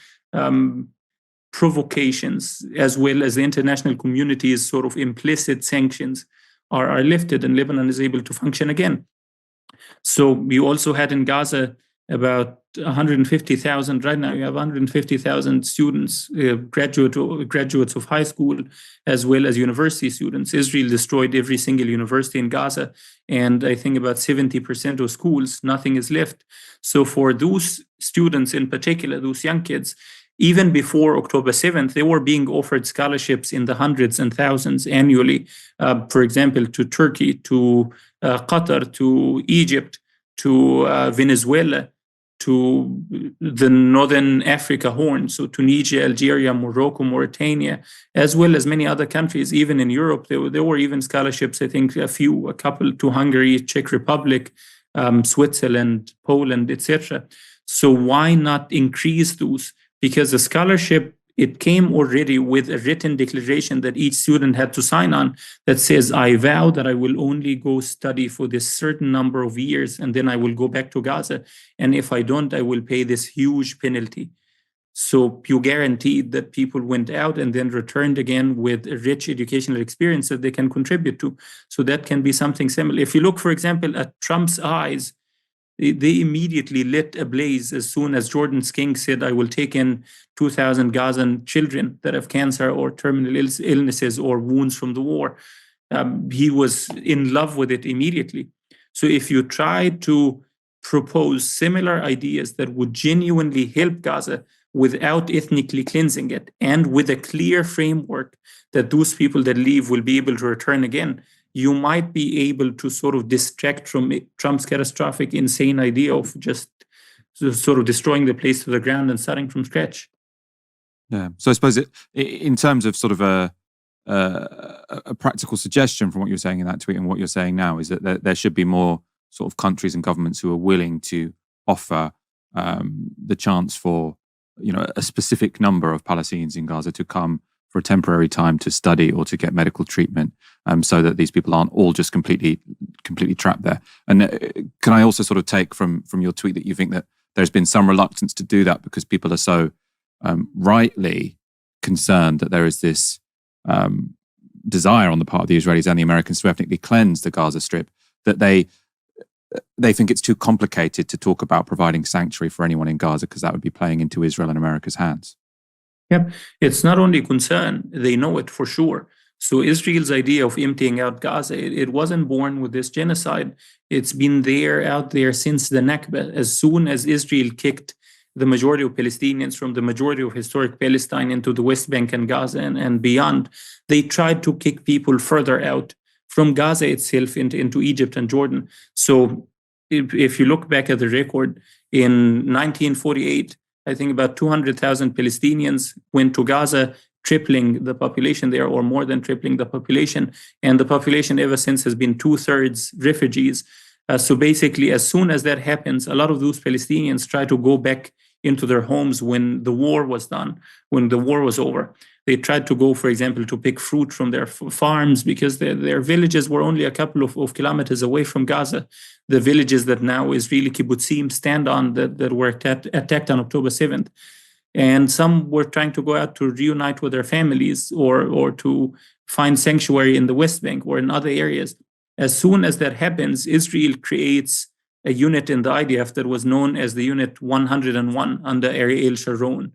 provocations, as well as the international community's sort of implicit sanctions are lifted, and Lebanon is able to function again. So you also had in Gaza about 150,000. Right now, you have 150,000 students, graduates of high school, as well as university students. Israel destroyed every single university in Gaza, and I think about 70% of schools, nothing is left. So for those students in particular, those young kids, even before October 7th, they were being offered scholarships in the hundreds and thousands annually, for example, to Turkey, to Qatar, to Egypt, to Venezuela, to the Northern Africa Horn, so Tunisia, Algeria, Morocco, Mauritania, as well as many other countries. Even in Europe, there were even scholarships, I think a couple to Hungary, Czech Republic, Switzerland, Poland, etc. So why not increase those? Because the scholarship, it came already with a written declaration that each student had to sign on that says, I vow that I will only go study for this certain number of years, and then I will go back to Gaza. And if I don't, I will pay this huge penalty. So you guaranteed that people went out and then returned again with a rich educational experience that they can contribute to. So that can be something similar. If you look, for example, at Trump's eyes, they immediately lit ablaze as soon as Jordan King said, I will take in 2,000 Gazan children that have cancer or terminal illnesses or wounds from the war. He was in love with it immediately. So if you try to propose similar ideas that would genuinely help Gaza without ethnically cleansing it, and with a clear framework that those people that leave will be able to return again, you might be able to sort of distract from Trump's catastrophic, insane idea of just sort of destroying the place to the ground and starting from scratch. Yeah. So I suppose in terms of sort of a practical suggestion from what you're saying in that tweet and what you're saying now is that there should be more sort of countries and governments who are willing to offer the chance for, a specific number of Palestinians in Gaza to come for a temporary time to study or to get medical treatment, so that these people aren't all just completely trapped there. And can I also sort of take from your tweet that you think that there's been some reluctance to do that because people are so rightly concerned that there is this desire on the part of the Israelis and the Americans to ethnically cleanse the Gaza Strip, that they think it's too complicated to talk about providing sanctuary for anyone in Gaza because that would be playing into Israel and America's hands? Yep. It's not only concern, they know it for sure. So Israel's idea of emptying out Gaza, it wasn't born with this genocide. It's been out there since the Nakba. As soon as Israel kicked the majority of Palestinians from the majority of historic Palestine into the West Bank and Gaza and beyond, they tried to kick people further out from Gaza itself into Egypt and Jordan. So if you look back at the record, in 1948, I think about 200,000 Palestinians went to Gaza, tripling the population there, or more than tripling the population. And the population ever since has been 2/3 refugees. So basically, as soon as that happens, a lot of those Palestinians try to go back into their homes when the war was done, when the war was over. They tried to go, for example, to pick fruit from their farms because their villages were only a couple of kilometers away from Gaza. The villages that now Israeli kibbutzim stand on that were attacked on October 7th. And some were trying to go out to reunite with their families or to find sanctuary in the West Bank or in other areas. As soon as that happens, Israel creates a unit in the IDF that was known as the Unit 101 under Ariel Sharon,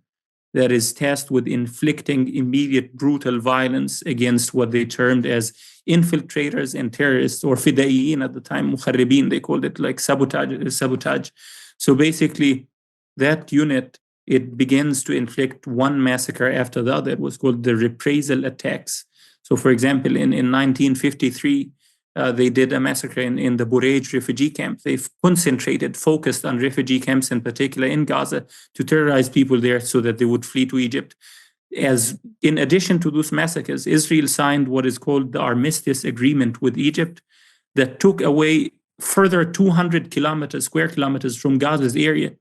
that is tasked with inflicting immediate brutal violence against what they termed as infiltrators and terrorists, or fidaiyin at the time, mukharribin, they called it, like sabotage. So basically, that unit, it begins to inflict one massacre after the other. It was called the reprisal attacks. So for example, in 1953, they did a massacre in the Burej refugee camp. They've focused on refugee camps in particular in Gaza to terrorize people there so that they would flee to Egypt. As in addition to those massacres, Israel signed what is called the Armistice Agreement with Egypt that took away further 200 square kilometers from Gaza's area.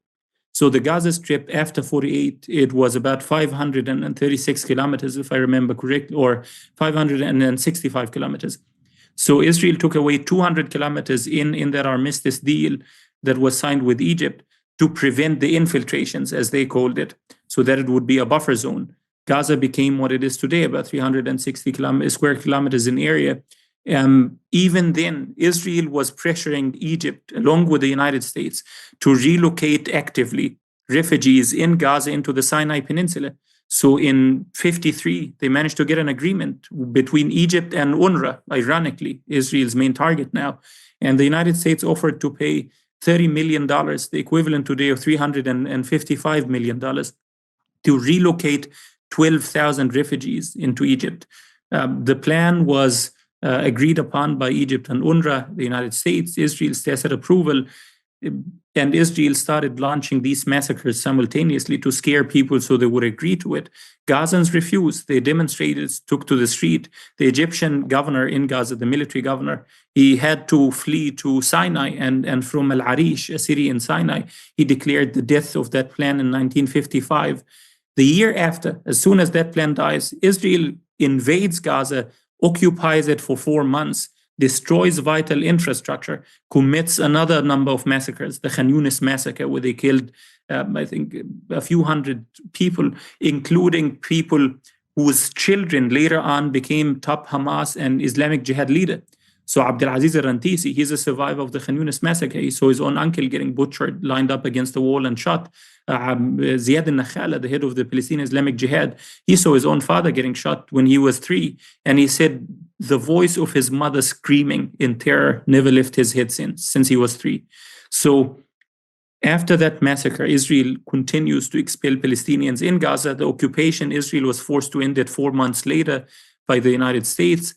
So the Gaza Strip after 48, it was about 536 kilometers, if I remember correctly, or 565 kilometers. So Israel took away 200 kilometers in that armistice deal that was signed with Egypt to prevent the infiltrations, as they called it, so that it would be a buffer zone. Gaza became what it is today, about 360 square kilometers in area. Even then, Israel was pressuring Egypt, along with the United States, to relocate actively refugees in Gaza into the Sinai Peninsula. So in 1953, they managed to get an agreement between Egypt and UNRWA, ironically, Israel's main target now. And the United States offered to pay $30 million, the equivalent today of $355 million, to relocate 12,000 refugees into Egypt. The plan was agreed upon by Egypt and UNRWA, the United States, Israel's tacit approval, and Israel started launching these massacres simultaneously to scare people so they would agree to it. Gazans refused. They demonstrated, took to the street. The Egyptian governor in Gaza, the military governor, he had to flee to Sinai, and from Al Arish, a city in Sinai, he declared the death of that plan in 1955. The year after, as soon as that plan dies, Israel invades Gaza, occupies it for 4 months, destroys vital infrastructure, commits another number of massacres, the Khan Yunis massacre, where they killed, I think, a few hundred people, including people whose children later on became top Hamas and Islamic Jihad leader. So Abdulaziz al-Rantisi, he's a survivor of the Khan Yunis massacre. He saw his own uncle getting butchered, lined up against the wall and shot. Ziad al-Nakhala, the head of the Palestinian Islamic Jihad, he saw his own father getting shot when he was 3. And he said the voice of his mother screaming in terror never left his head since he was 3. So after that massacre, Israel continues to expel Palestinians in Gaza. The occupation, Israel was forced to end it 4 months later by the United States.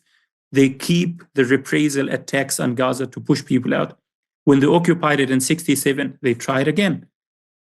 They keep the reprisal attacks on Gaza to push people out. When they occupied it in 1967, they tried again.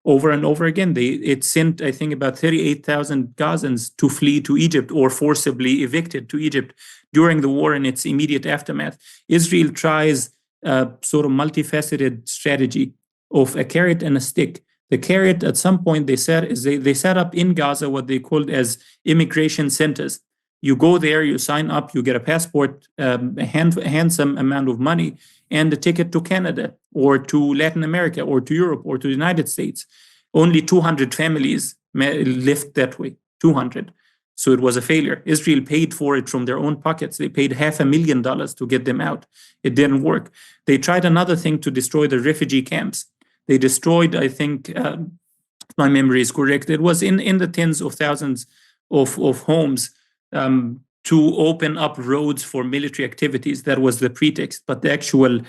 Over and over again, it sent, I think, about 38,000 Gazans to flee to Egypt or forcibly evicted to Egypt during the war and its immediate aftermath. Israel tries a sort of multifaceted strategy of a carrot and a stick. The carrot, at some point, they set up in Gaza what they called as immigration centers. You go there, you sign up, you get a passport, a handsome amount of money, and a ticket to Canada or to Latin America or to Europe or to the United States. Only 200 families lived that way, 200. So it was a failure. Israel paid for it from their own pockets. They paid $500,000 to get them out. It didn't work. They tried another thing to destroy the refugee camps. They destroyed, I think, if my memory is correct, it was in the tens of thousands of homes, to open up roads for military activities. That was the pretext, but the actual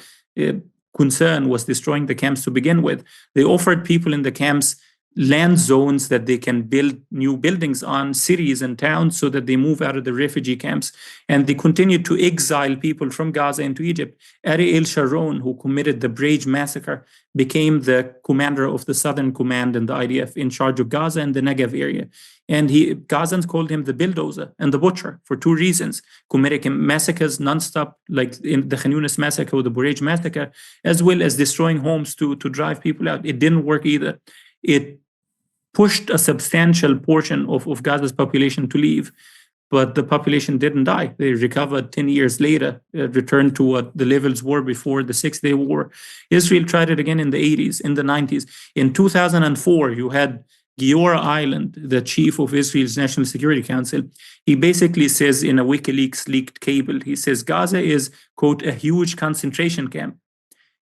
concern was destroying the camps to begin with. They offered people in the camps land zones that they can build new buildings on, cities and towns, so that they move out of the refugee camps. And they continued to exile people from Gaza into Egypt. Ariel Sharon, who committed the Burej massacre, became the commander of the Southern Command in the IDF, in charge of Gaza and the Negev area. And Gazans called him the bulldozer and the butcher for 2 reasons: committing massacres nonstop, like in the Khan Yunis massacre or the Burej massacre, as well as destroying homes to drive people out. It didn't work either. It pushed a substantial portion of Gaza's population to leave, but the population didn't die. They recovered 10 years later, returned to what the levels were before the 6-day war. Israel tried it again in the 80s, in the 90s. In 2004, you had Giora Island, the chief of Israel's National Security Council. He basically says in a WikiLeaks leaked cable, he says Gaza is, quote, a huge concentration camp,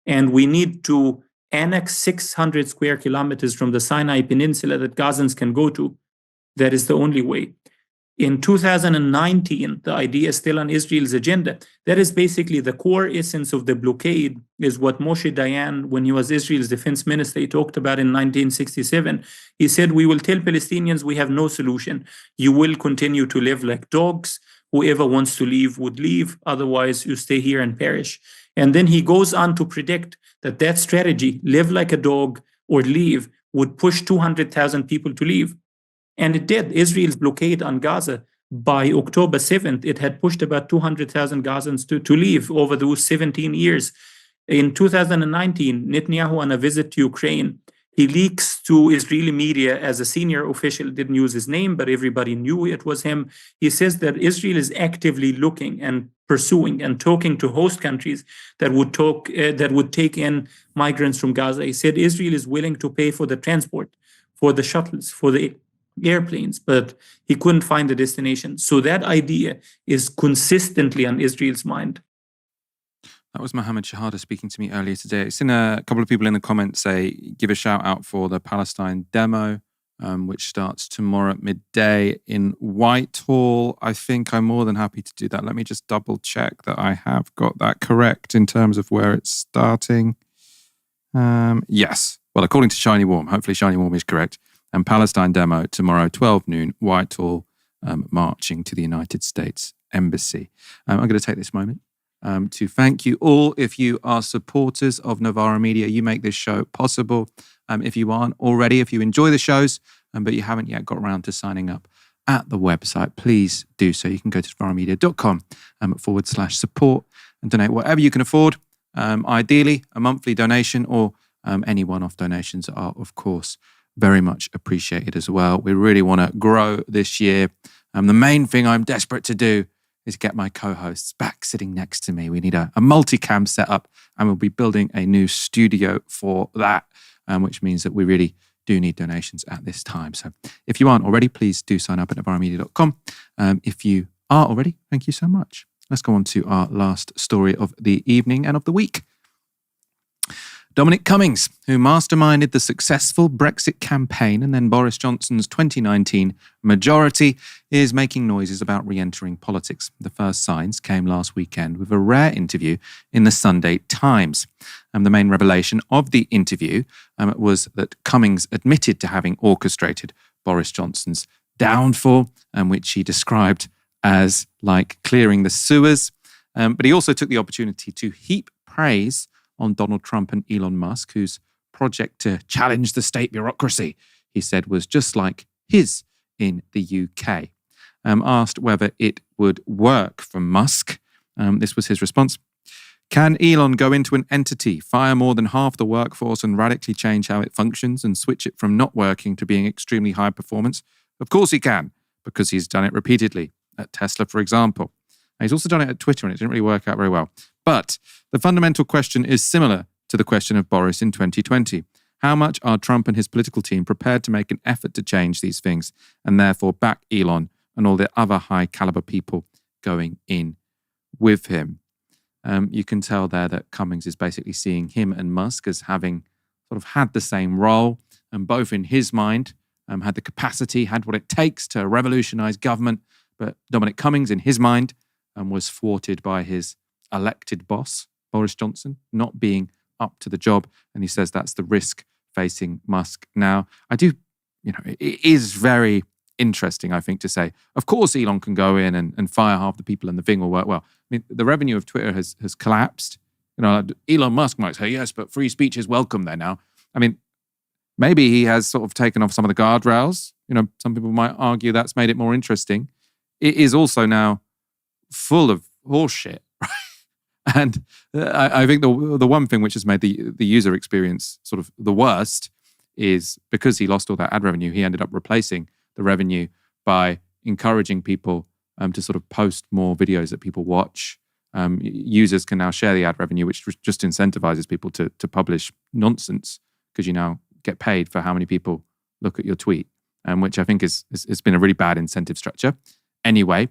and we need to annex 600 square kilometers from the Sinai Peninsula that Gazans can go to. That is the only way. In 2019, the idea is still on Israel's agenda. That is basically the core essence of the blockade, is what Moshe Dayan, when he was Israel's defense minister, he talked about in 1967. He said, we will tell Palestinians we have no solution. You will continue to live like dogs. whoever wants to leave would leave. Otherwise, you stay here and perish. And then he goes on to predict that strategy, live like a dog or leave, would push 200,000 people to leave. And it did. Israel's blockade on Gaza, by October 7th, it had pushed about 200,000 Gazans to leave over those 17 years. In 2019, Netanyahu, on a visit to Ukraine, he leaks to Israeli media as a senior official, didn't use his name, but everybody knew it was him. He says that Israel is actively looking and pursuing and talking to host countries that would take in migrants from Gaza. He said Israel is willing to pay for the transport, for the shuttles, for the airplanes, but he couldn't find the destination. So that idea is consistently on Israel's mind. That was Mohammed Shahada speaking to me earlier today. I've seen a couple of people in the comments say, give a shout out for the Palestine demo, which starts tomorrow at midday in Whitehall. I think I'm more than happy to do that. Let me just double check that I have got that correct in terms of where it's starting. Yes. Well, according to Shiny Warm, hopefully Shiny Warm is correct. And Palestine demo tomorrow, 12 noon, Whitehall, marching to the United States Embassy. I'm going to take this moment to thank you all. If you are supporters of Novara Media, you make this show possible. If you aren't already, if you enjoy the shows, but you haven't yet got around to signing up at the website, please do so. You can go to novaramedia.com/support and donate whatever you can afford. Ideally, a monthly donation or any one-off donations are, of course, very much appreciated as well. We really want to grow this year. The main thing I'm desperate to do is get my co-hosts back sitting next to me. We need a multicam setup, and we'll be building a new studio for that, which means that we really do need donations at this time. So if you aren't already, please do sign up at novaramedia.com. If you are already, thank you so much. Let's go on to our last story of the evening and of the week. Dominic Cummings, who masterminded the successful Brexit campaign and then Boris Johnson's 2019 majority, is making noises about re-entering politics. The first signs came last weekend with a rare interview in the Sunday Times. The main revelation of the interview was that Cummings admitted to having orchestrated Boris Johnson's downfall, which he described as like clearing the sewers. But he also took the opportunity to heap praise on Donald Trump and Elon Musk, whose project to challenge the state bureaucracy, he said, was just like his in the UK. Asked whether it would work for Musk, this was his response. Can Elon go into an entity, fire more than half the workforce and radically change how it functions and switch it from not working to being extremely high performance? Of course he can, because he's done it repeatedly at Tesla, for example. He's also done it at Twitter, and it didn't really work out very well. But the fundamental question is similar to the question of Boris in 2020. How much are Trump and his political team prepared to make an effort to change these things and therefore back Elon and all the other high-caliber people going in with him? You can tell there that Cummings is basically seeing him and Musk as having sort of had the same role, and both in his mind had the capacity, had what it takes to revolutionize government. But Dominic Cummings, in his mind, was thwarted by his elected boss, Boris Johnson, not being up to the job. And he says that's the risk facing Musk now. It is very interesting, I think, to say, of course, Elon can go in and fire half the people and the thing will work well. I mean, the revenue of Twitter has collapsed. Elon Musk might say, yes, but free speech is welcome there now. I mean, maybe he has sort of taken off some of the guardrails. Some people might argue that's made it more interesting. It is also now full of horseshit, right? And I think the one thing which has made the user experience sort of the worst is because he lost all that ad revenue, he ended up replacing the revenue by encouraging people to sort of post more videos that people watch. Users can now share the ad revenue, which just incentivizes people to publish nonsense because you now get paid for how many people look at your tweet, which I think has been a really bad incentive structure. Anyway,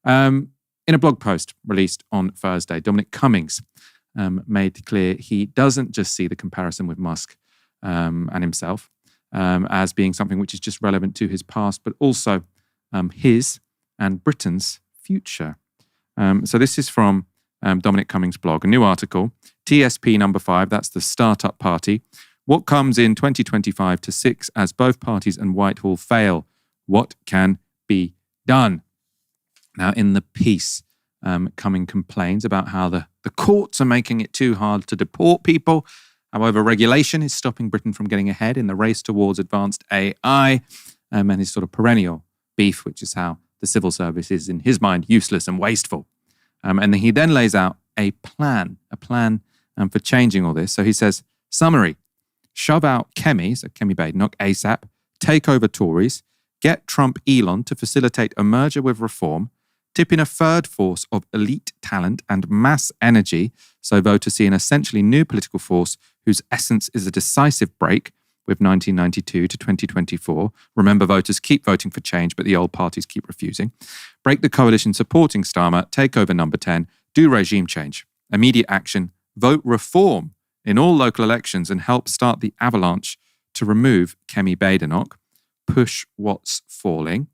in a blog post released on Thursday, Dominic Cummings made clear he doesn't just see the comparison with Musk and himself as being something which is just relevant to his past, but also his and Britain's future. So this is from Dominic Cummings' blog, a new article, TSP number 5, that's the Startup Party. What comes in 2025 to 6 as both parties and Whitehall fail? What can be done? Now, in the piece, Cumming complains about how the courts are making it too hard to deport people. However, regulation is stopping Britain from getting ahead in the race towards advanced AI, and his sort of perennial beef, which is how the civil service is, in his mind, useless and wasteful. And he then lays out a plan for changing all this. So he says, summary, shove out Kemi, so Kemi Badenoch, ASAP, take over Tories, get Trump Elon to facilitate a merger with Reform, tip in a third force of elite talent and mass energy, so voters see an essentially new political force whose essence is a decisive break with 1992 to 2024. Remember, voters keep voting for change, but the old parties keep refusing. Break the coalition supporting Starmer, take over number 10, do regime change, immediate action, vote Reform in all local elections and help start the avalanche to remove Kemi Badenoch, push what's falling.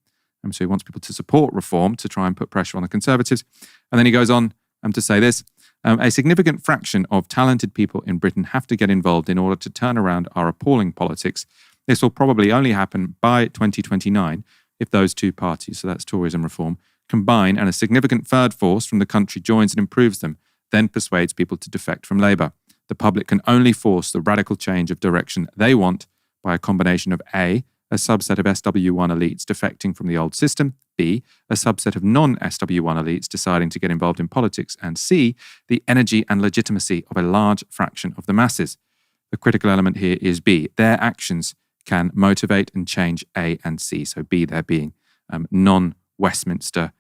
So he wants people to support Reform to try and put pressure on the Conservatives. And then he goes on to say this, a significant fraction of talented people in Britain have to get involved in order to turn around our appalling politics. This will probably only happen by 2029 if those two parties, so that's Tories and Reform, combine and a significant third force from the country joins and improves them, then persuades people to defect from Labour. The public can only force the radical change of direction they want by a combination of A, a subset of SW1 elites defecting from the old system, B, a subset of non-SW1 elites deciding to get involved in politics, and C, the energy and legitimacy of a large fraction of the masses. The critical element here is B. Their actions can motivate and change A and C. So B there being non-Westminster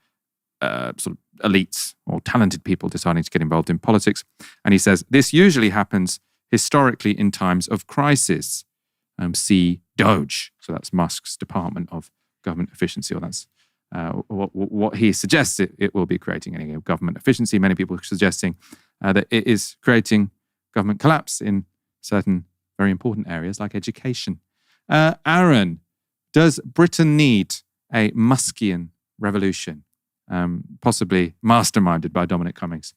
sort of elites or talented people deciding to get involved in politics. And he says, this usually happens historically in times of crisis. See DOGE. So that's Musk's Department of Government Efficiency, or that's what he suggests it will be creating any government efficiency. Many people are suggesting that it is creating government collapse in certain very important areas like education. Aaron, does Britain need a Muskian revolution, possibly masterminded by Dominic Cummings?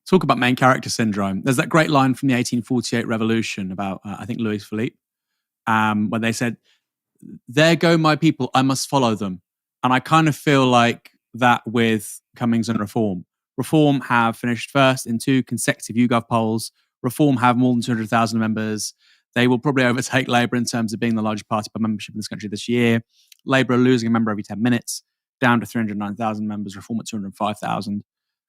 Talk about main character syndrome. There's that great line from the 1848 revolution about, I think, Louis Philippe, where they said, there go my people, I must follow them. And I kind of feel like that with Cummings and Reform. Reform have finished first in 2 consecutive YouGov polls. Reform have more than 200,000 members. They will probably overtake Labour in terms of being the largest party by membership in this country this year. Labour are losing a member every 10 minutes, down to 309,000 members, Reform at 205,000.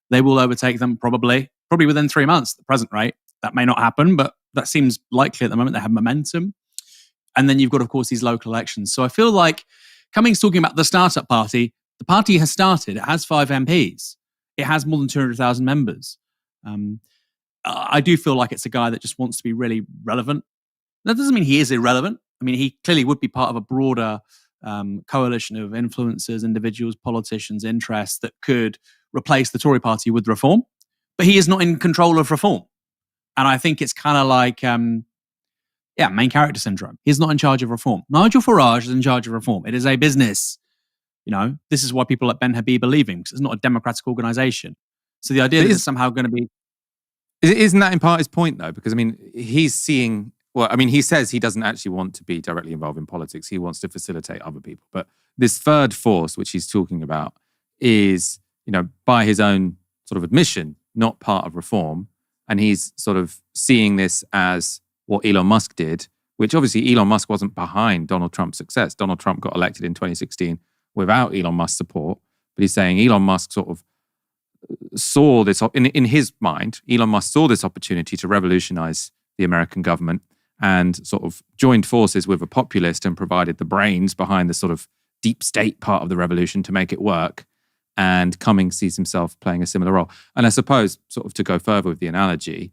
They will overtake them probably within 3 months at the present rate. That may not happen, but that seems likely at the moment. They have momentum. And then you've got, of course, these local elections. So I feel like Cummings talking about the startup party, the party has started. It has 5 MPs. It has more than 200,000 members. I do feel like it's a guy that just wants to be really relevant. That doesn't mean he is irrelevant. I mean, he clearly would be part of a broader coalition of influencers, individuals, politicians, interests that could replace the Tory party with Reform. But he is not in control of Reform. And I think it's kind of like, main character syndrome. He's not in charge of Reform. Nigel Farage is in charge of Reform. It is a business. You know, this is why people like Ben Habib are leaving, because it's not a democratic organization. So the idea that it's somehow going to be... Isn't that in part his point, though? Because, I mean, he's seeing... Well, I mean, he says he doesn't actually want to be directly involved in politics. He wants to facilitate other people. But this third force, which he's talking about, is, you know, by his own sort of admission, not part of Reform. And he's sort of seeing this as what Elon Musk did, which obviously Elon Musk wasn't behind Donald Trump's success. Donald Trump got elected in 2016 without Elon Musk's support. But he's saying Elon Musk sort of saw this, in his mind, Elon Musk saw this opportunity to revolutionize the American government and sort of joined forces with a populist and provided the brains behind the sort of deep state part of the revolution to make it work. And Cummings sees himself playing a similar role. And I suppose, sort of to go further with the analogy,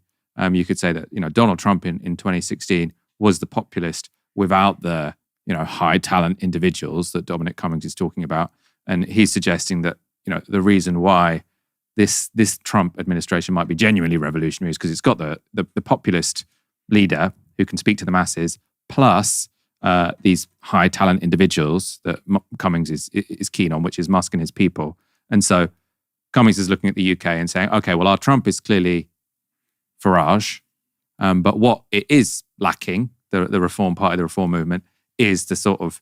you could say that, you know, Donald Trump in 2016 was the populist without the, you know, high talent individuals that Dominic Cummings is talking about. And he's suggesting that, you know, the reason why this Trump administration might be genuinely revolutionary is because it's got the populist leader who can speak to the masses, plus these high talent individuals that Cummings is keen on, which is Musk and his people. And so Cummings is looking at the UK and saying, okay, well, our Trump is clearly Farage, but what it is lacking, the Reform Party, the Reform movement, is the sort of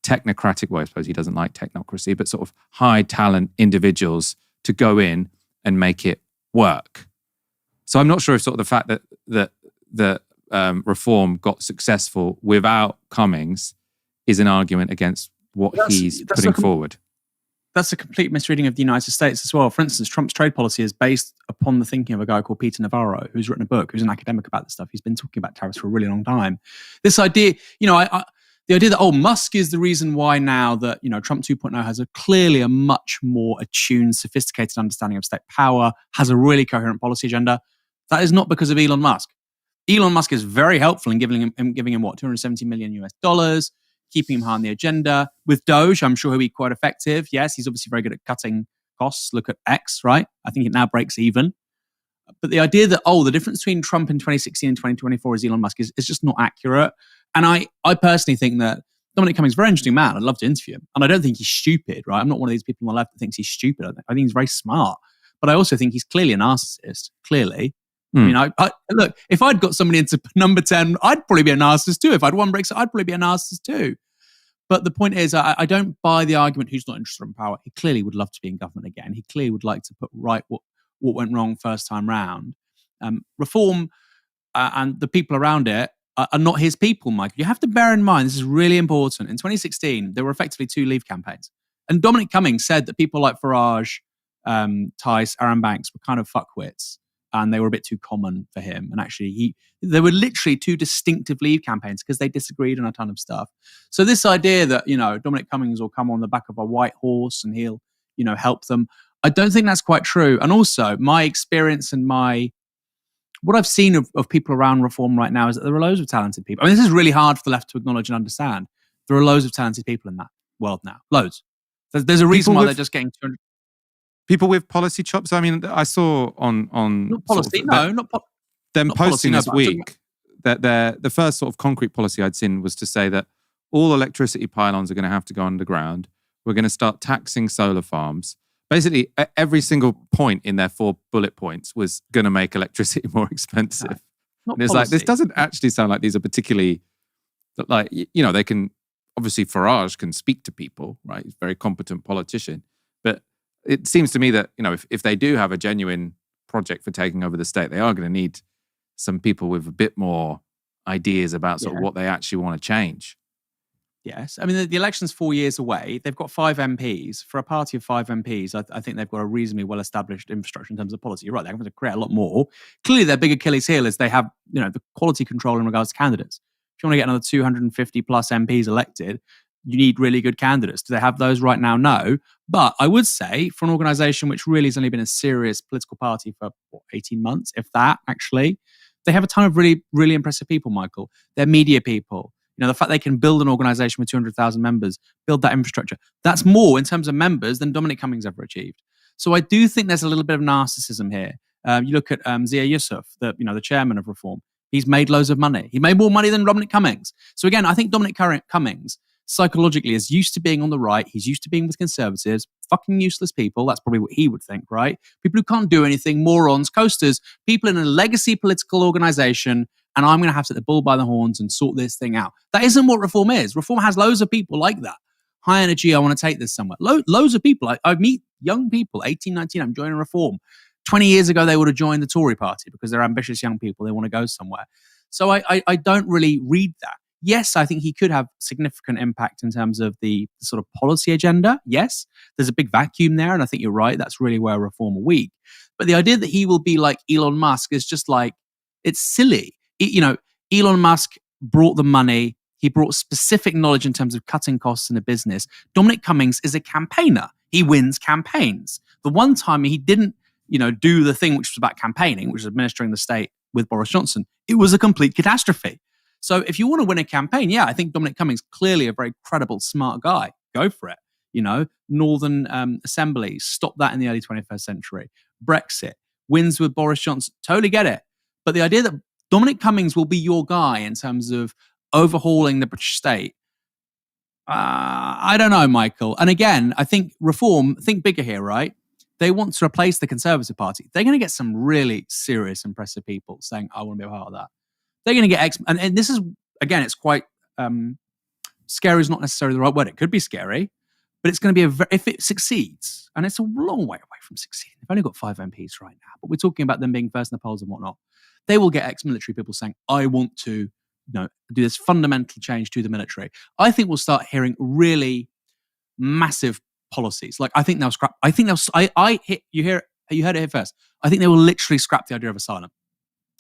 technocratic, well, I suppose he doesn't like technocracy, but sort of high talent individuals to go in and make it work. So I'm not sure if sort of the fact that reform got successful without Cummings is an argument against what he's putting forward. That's a complete misreading of the United States as well. For instance, Trump's trade policy is based upon the thinking of a guy called Peter Novara, who's written a book, who's an academic about this stuff. He's been talking about tariffs for a really long time. This idea, the idea that, Musk is the reason why now that, Trump 2.0 has clearly a much more attuned, sophisticated understanding of state power, has a really coherent policy agenda. That is not because of Elon Musk. Elon Musk is very helpful in giving him what, $270 million US, keeping him high on the agenda. With DOGE, I'm sure he'll be quite effective. Yes, he's obviously very good at cutting costs. Look at X, right? I think it now breaks even. But the idea that, the difference between Trump in 2016 and 2024 is Elon Musk is just not accurate. And I personally think that Dominic Cummings is a very interesting man. I'd love to interview him. And I don't think he's stupid, right? I'm not one of these people on the left that thinks he's stupid. I think he's very smart. But I also think he's clearly a narcissist, clearly. Look, if I'd got somebody into number 10, I'd probably be a narcissist too. If I'd won Brexit, I'd probably be a narcissist too. But the point is, I don't buy the argument who's not interested in power. He clearly would love to be in government again. He clearly would like to put right what went wrong first time round. Reform and the people around it are not his people, Mike. You have to bear in mind, this is really important. In 2016, there were effectively 2 Leave campaigns. And Dominic Cummings said that people like Farage, Tice, Aaron Banks were kind of fuckwits. And they were a bit too common for him. And actually, there were literally 2 distinctive Leave campaigns because they disagreed on a ton of stuff. So this idea that, Dominic Cummings will come on the back of a white horse and he'll, help them, I don't think that's quite true. And also, my experience and what I've seen of people around reform right now is that there are loads of talented people. I mean, this is really hard for the left to acknowledge and understand. There are loads of talented people in that world now. Loads. There's a reason why they're just getting 200. People with policy chops. I mean, I saw on not policy, them posting this week that the first sort of concrete policy I'd seen was to say that all electricity pylons are going to have to go underground. We're going to start taxing solar farms. Basically, every single point in their 4 bullet points was going to make electricity more expensive. No, and it's like, this doesn't actually sound like these are particularly, like, they can, obviously Farage can speak to people, right? He's a very competent politician. But it seems to me that, if they do have a genuine project for taking over the state, they are going to need some people with a bit more ideas about sort of what they actually want to change. Yes. I mean, the election's 4 years away. They've got 5 MPs. For a party of 5 MPs, I think they've got a reasonably well-established infrastructure in terms of policy. You're right, they're going to create a lot more. Clearly, their big Achilles heel is they have, the quality control in regards to candidates. If you want to get another 250 plus MPs elected, you need really good candidates. Do they have those right now? No. But I would say for an organisation which really has only been a serious political party for 18 months, if that, actually, they have a ton of really, really impressive people, Michael. They're media people. The fact they can build an organisation with 200,000 members, build that infrastructure, that's more in terms of members than Dominic Cummings ever achieved. So I do think there's a little bit of narcissism here. You look at Zia Yusuf, the chairman of Reform. He's made loads of money. He made more money than Dominic Cummings. So again, I think Dominic Cummings psychologically is used to being on the right. He's used to being with conservatives, fucking useless people. That's probably what he would think, right? People who can't do anything, morons, coasters, people in a legacy political organisation, and I'm going to have to take the bull by the horns and sort this thing out. That isn't what Reform is. Reform has loads of people like that. High energy, I want to take this somewhere. Loads of people. I meet young people, 18, 19, I'm joining Reform. 20 years ago, they would have joined the Tory party because they're ambitious young people. They want to go somewhere. So I don't really read that. Yes, I think he could have significant impact in terms of the sort of policy agenda. Yes, there's a big vacuum there. And I think you're right. That's really where Reform are weak. But the idea that he will be like Elon Musk is just like, it's silly. Elon Musk brought the money. He brought specific knowledge in terms of cutting costs in a business. Dominic Cummings is a campaigner. He wins campaigns. The one time he didn't, do the thing which was about campaigning, which was administering the state with Boris Johnson, it was a complete catastrophe. So if you want to win a campaign, I think Dominic Cummings clearly a very credible, smart guy. Go for it. Northern Assembly, stop that in the early 21st century. Brexit, wins with Boris Johnson, totally get it. But the idea that Dominic Cummings will be your guy in terms of overhauling the British state, I don't know, Michael. And again, I think Reform, think bigger here, right? They want to replace the Conservative Party. They're going to get some really serious, impressive people saying, I want to be a part of that. They're going to get and this is, again, it's quite scary is not necessarily the right word. It could be scary, but it's going to be if it succeeds, and it's a long way away from succeeding. They've only got 5 MPs right now, but we're talking about them being first in the polls and whatnot. They will get ex-military people saying, I want to do this fundamental change to the military. I think we'll start hearing really massive policies. Like, I think they'll scrap. I think they'll. You heard it here first. I think they will literally scrap the idea of asylum.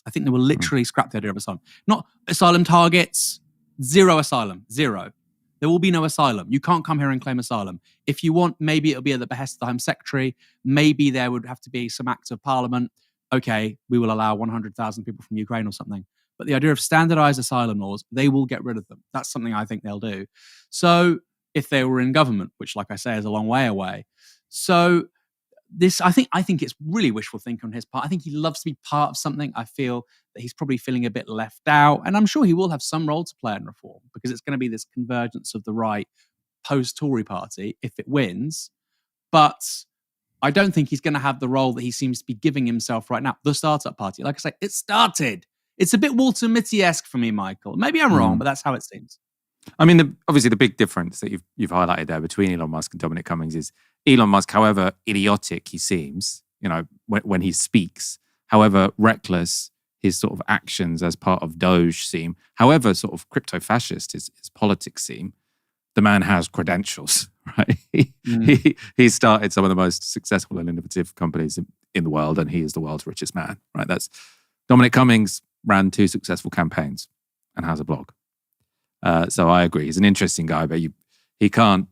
I think they will literally scrap the idea of asylum. Not asylum targets. Zero asylum. Zero. There will be no asylum. You can't come here and claim asylum. If you want, maybe it'll be at the behest of the Home Secretary. Maybe there would have to be some acts of Parliament. Okay, we will allow 100,000 people from Ukraine or something. But the idea of standardized asylum laws, they will get rid of them. That's something I think they'll do. So if they were in government, which, like I say, is a long way away. So this, I think it's really wishful thinking on his part. I think he loves to be part of something. I feel that he's probably feeling a bit left out. And I'm sure he will have some role to play in reform, because it's going to be this convergence of the right post-Tory party if it wins. But I don't think he's going to have the role that he seems to be giving himself right now. The startup party. Like I say, it started. It's a bit Walter Mitty-esque for me, Michael. Maybe I'm wrong, but that's how it seems. I mean, obviously the big difference that you've highlighted there between Elon Musk and Dominic Cummings is Elon Musk, however idiotic he seems, when he speaks, however reckless his sort of actions as part of DOGE seem, however sort of crypto-fascist his politics seem, the man has credentials, right? He started some of the most successful and innovative companies in the world, and he is the world's richest man, right? That's Dominic Cummings ran 2 successful campaigns and has a blog. So I agree. He's an interesting guy, but he can't.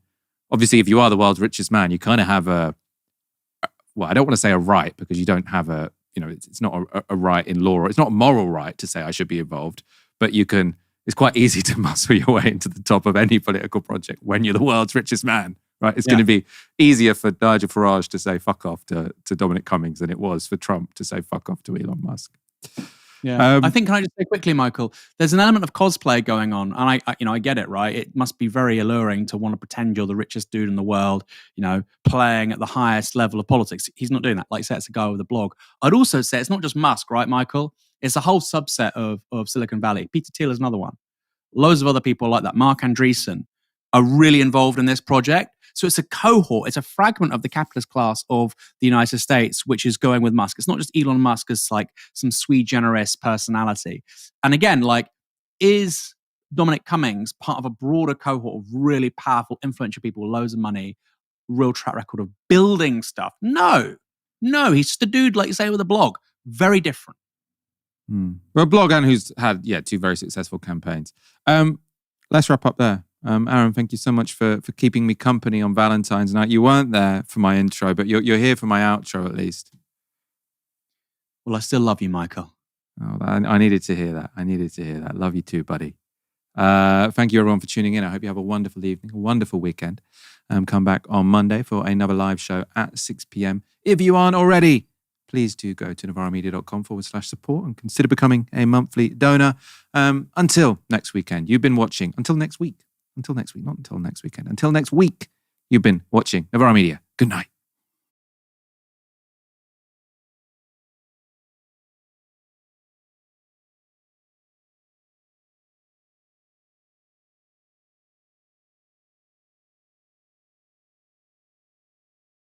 Obviously, if you are the world's richest man, you kind of have I don't want to say a right, because you don't have it's not a right in law, or it's not a moral right to say I should be involved, but you can. It's quite easy to muscle your way into the top of any political project when you're the world's richest man, right? It's going to be easier for Nigel Farage to say fuck off to Dominic Cummings than it was for Trump to say fuck off to Elon Musk. Yeah, I think, can I just say quickly, Michael, there's an element of cosplay going on, and I get it, right? It must be very alluring to want to pretend you're the richest dude in the world, playing at the highest level of politics. He's not doing that. Like you said, it's a guy with a blog. I'd also say it's not just Musk, right, Michael? It's a whole subset of Silicon Valley. Peter Thiel is another one. Loads of other people like that. Mark Andreessen are really involved in this project. So it's a cohort, it's a fragment of the capitalist class of the United States, which is going with Musk. It's not just Elon Musk as like some sui generis personality. And again, is Dominic Cummings part of a broader cohort of really powerful, influential people, loads of money, real track record of building stuff? No, he's just a dude, like you say, with a blog. Very different. Well, a blog and who's had, 2 very successful campaigns. Let's wrap up there. Aaron, thank you so much for keeping me company on Valentine's night. You weren't there for my intro, but you're here for my outro at least. Well, I still love you, Michael. Oh, I needed to hear that. Love you too, buddy. Thank you everyone for tuning in. I hope you have a wonderful evening, a wonderful weekend. Come back on Monday for another live show at 6 p.m. If you aren't already, please do go to novaramedia.com/support and consider becoming a monthly donor. Until next weekend, you've been watching. Until next week, not until next weekend. Until next week, you've been watching Novara Media. Good night.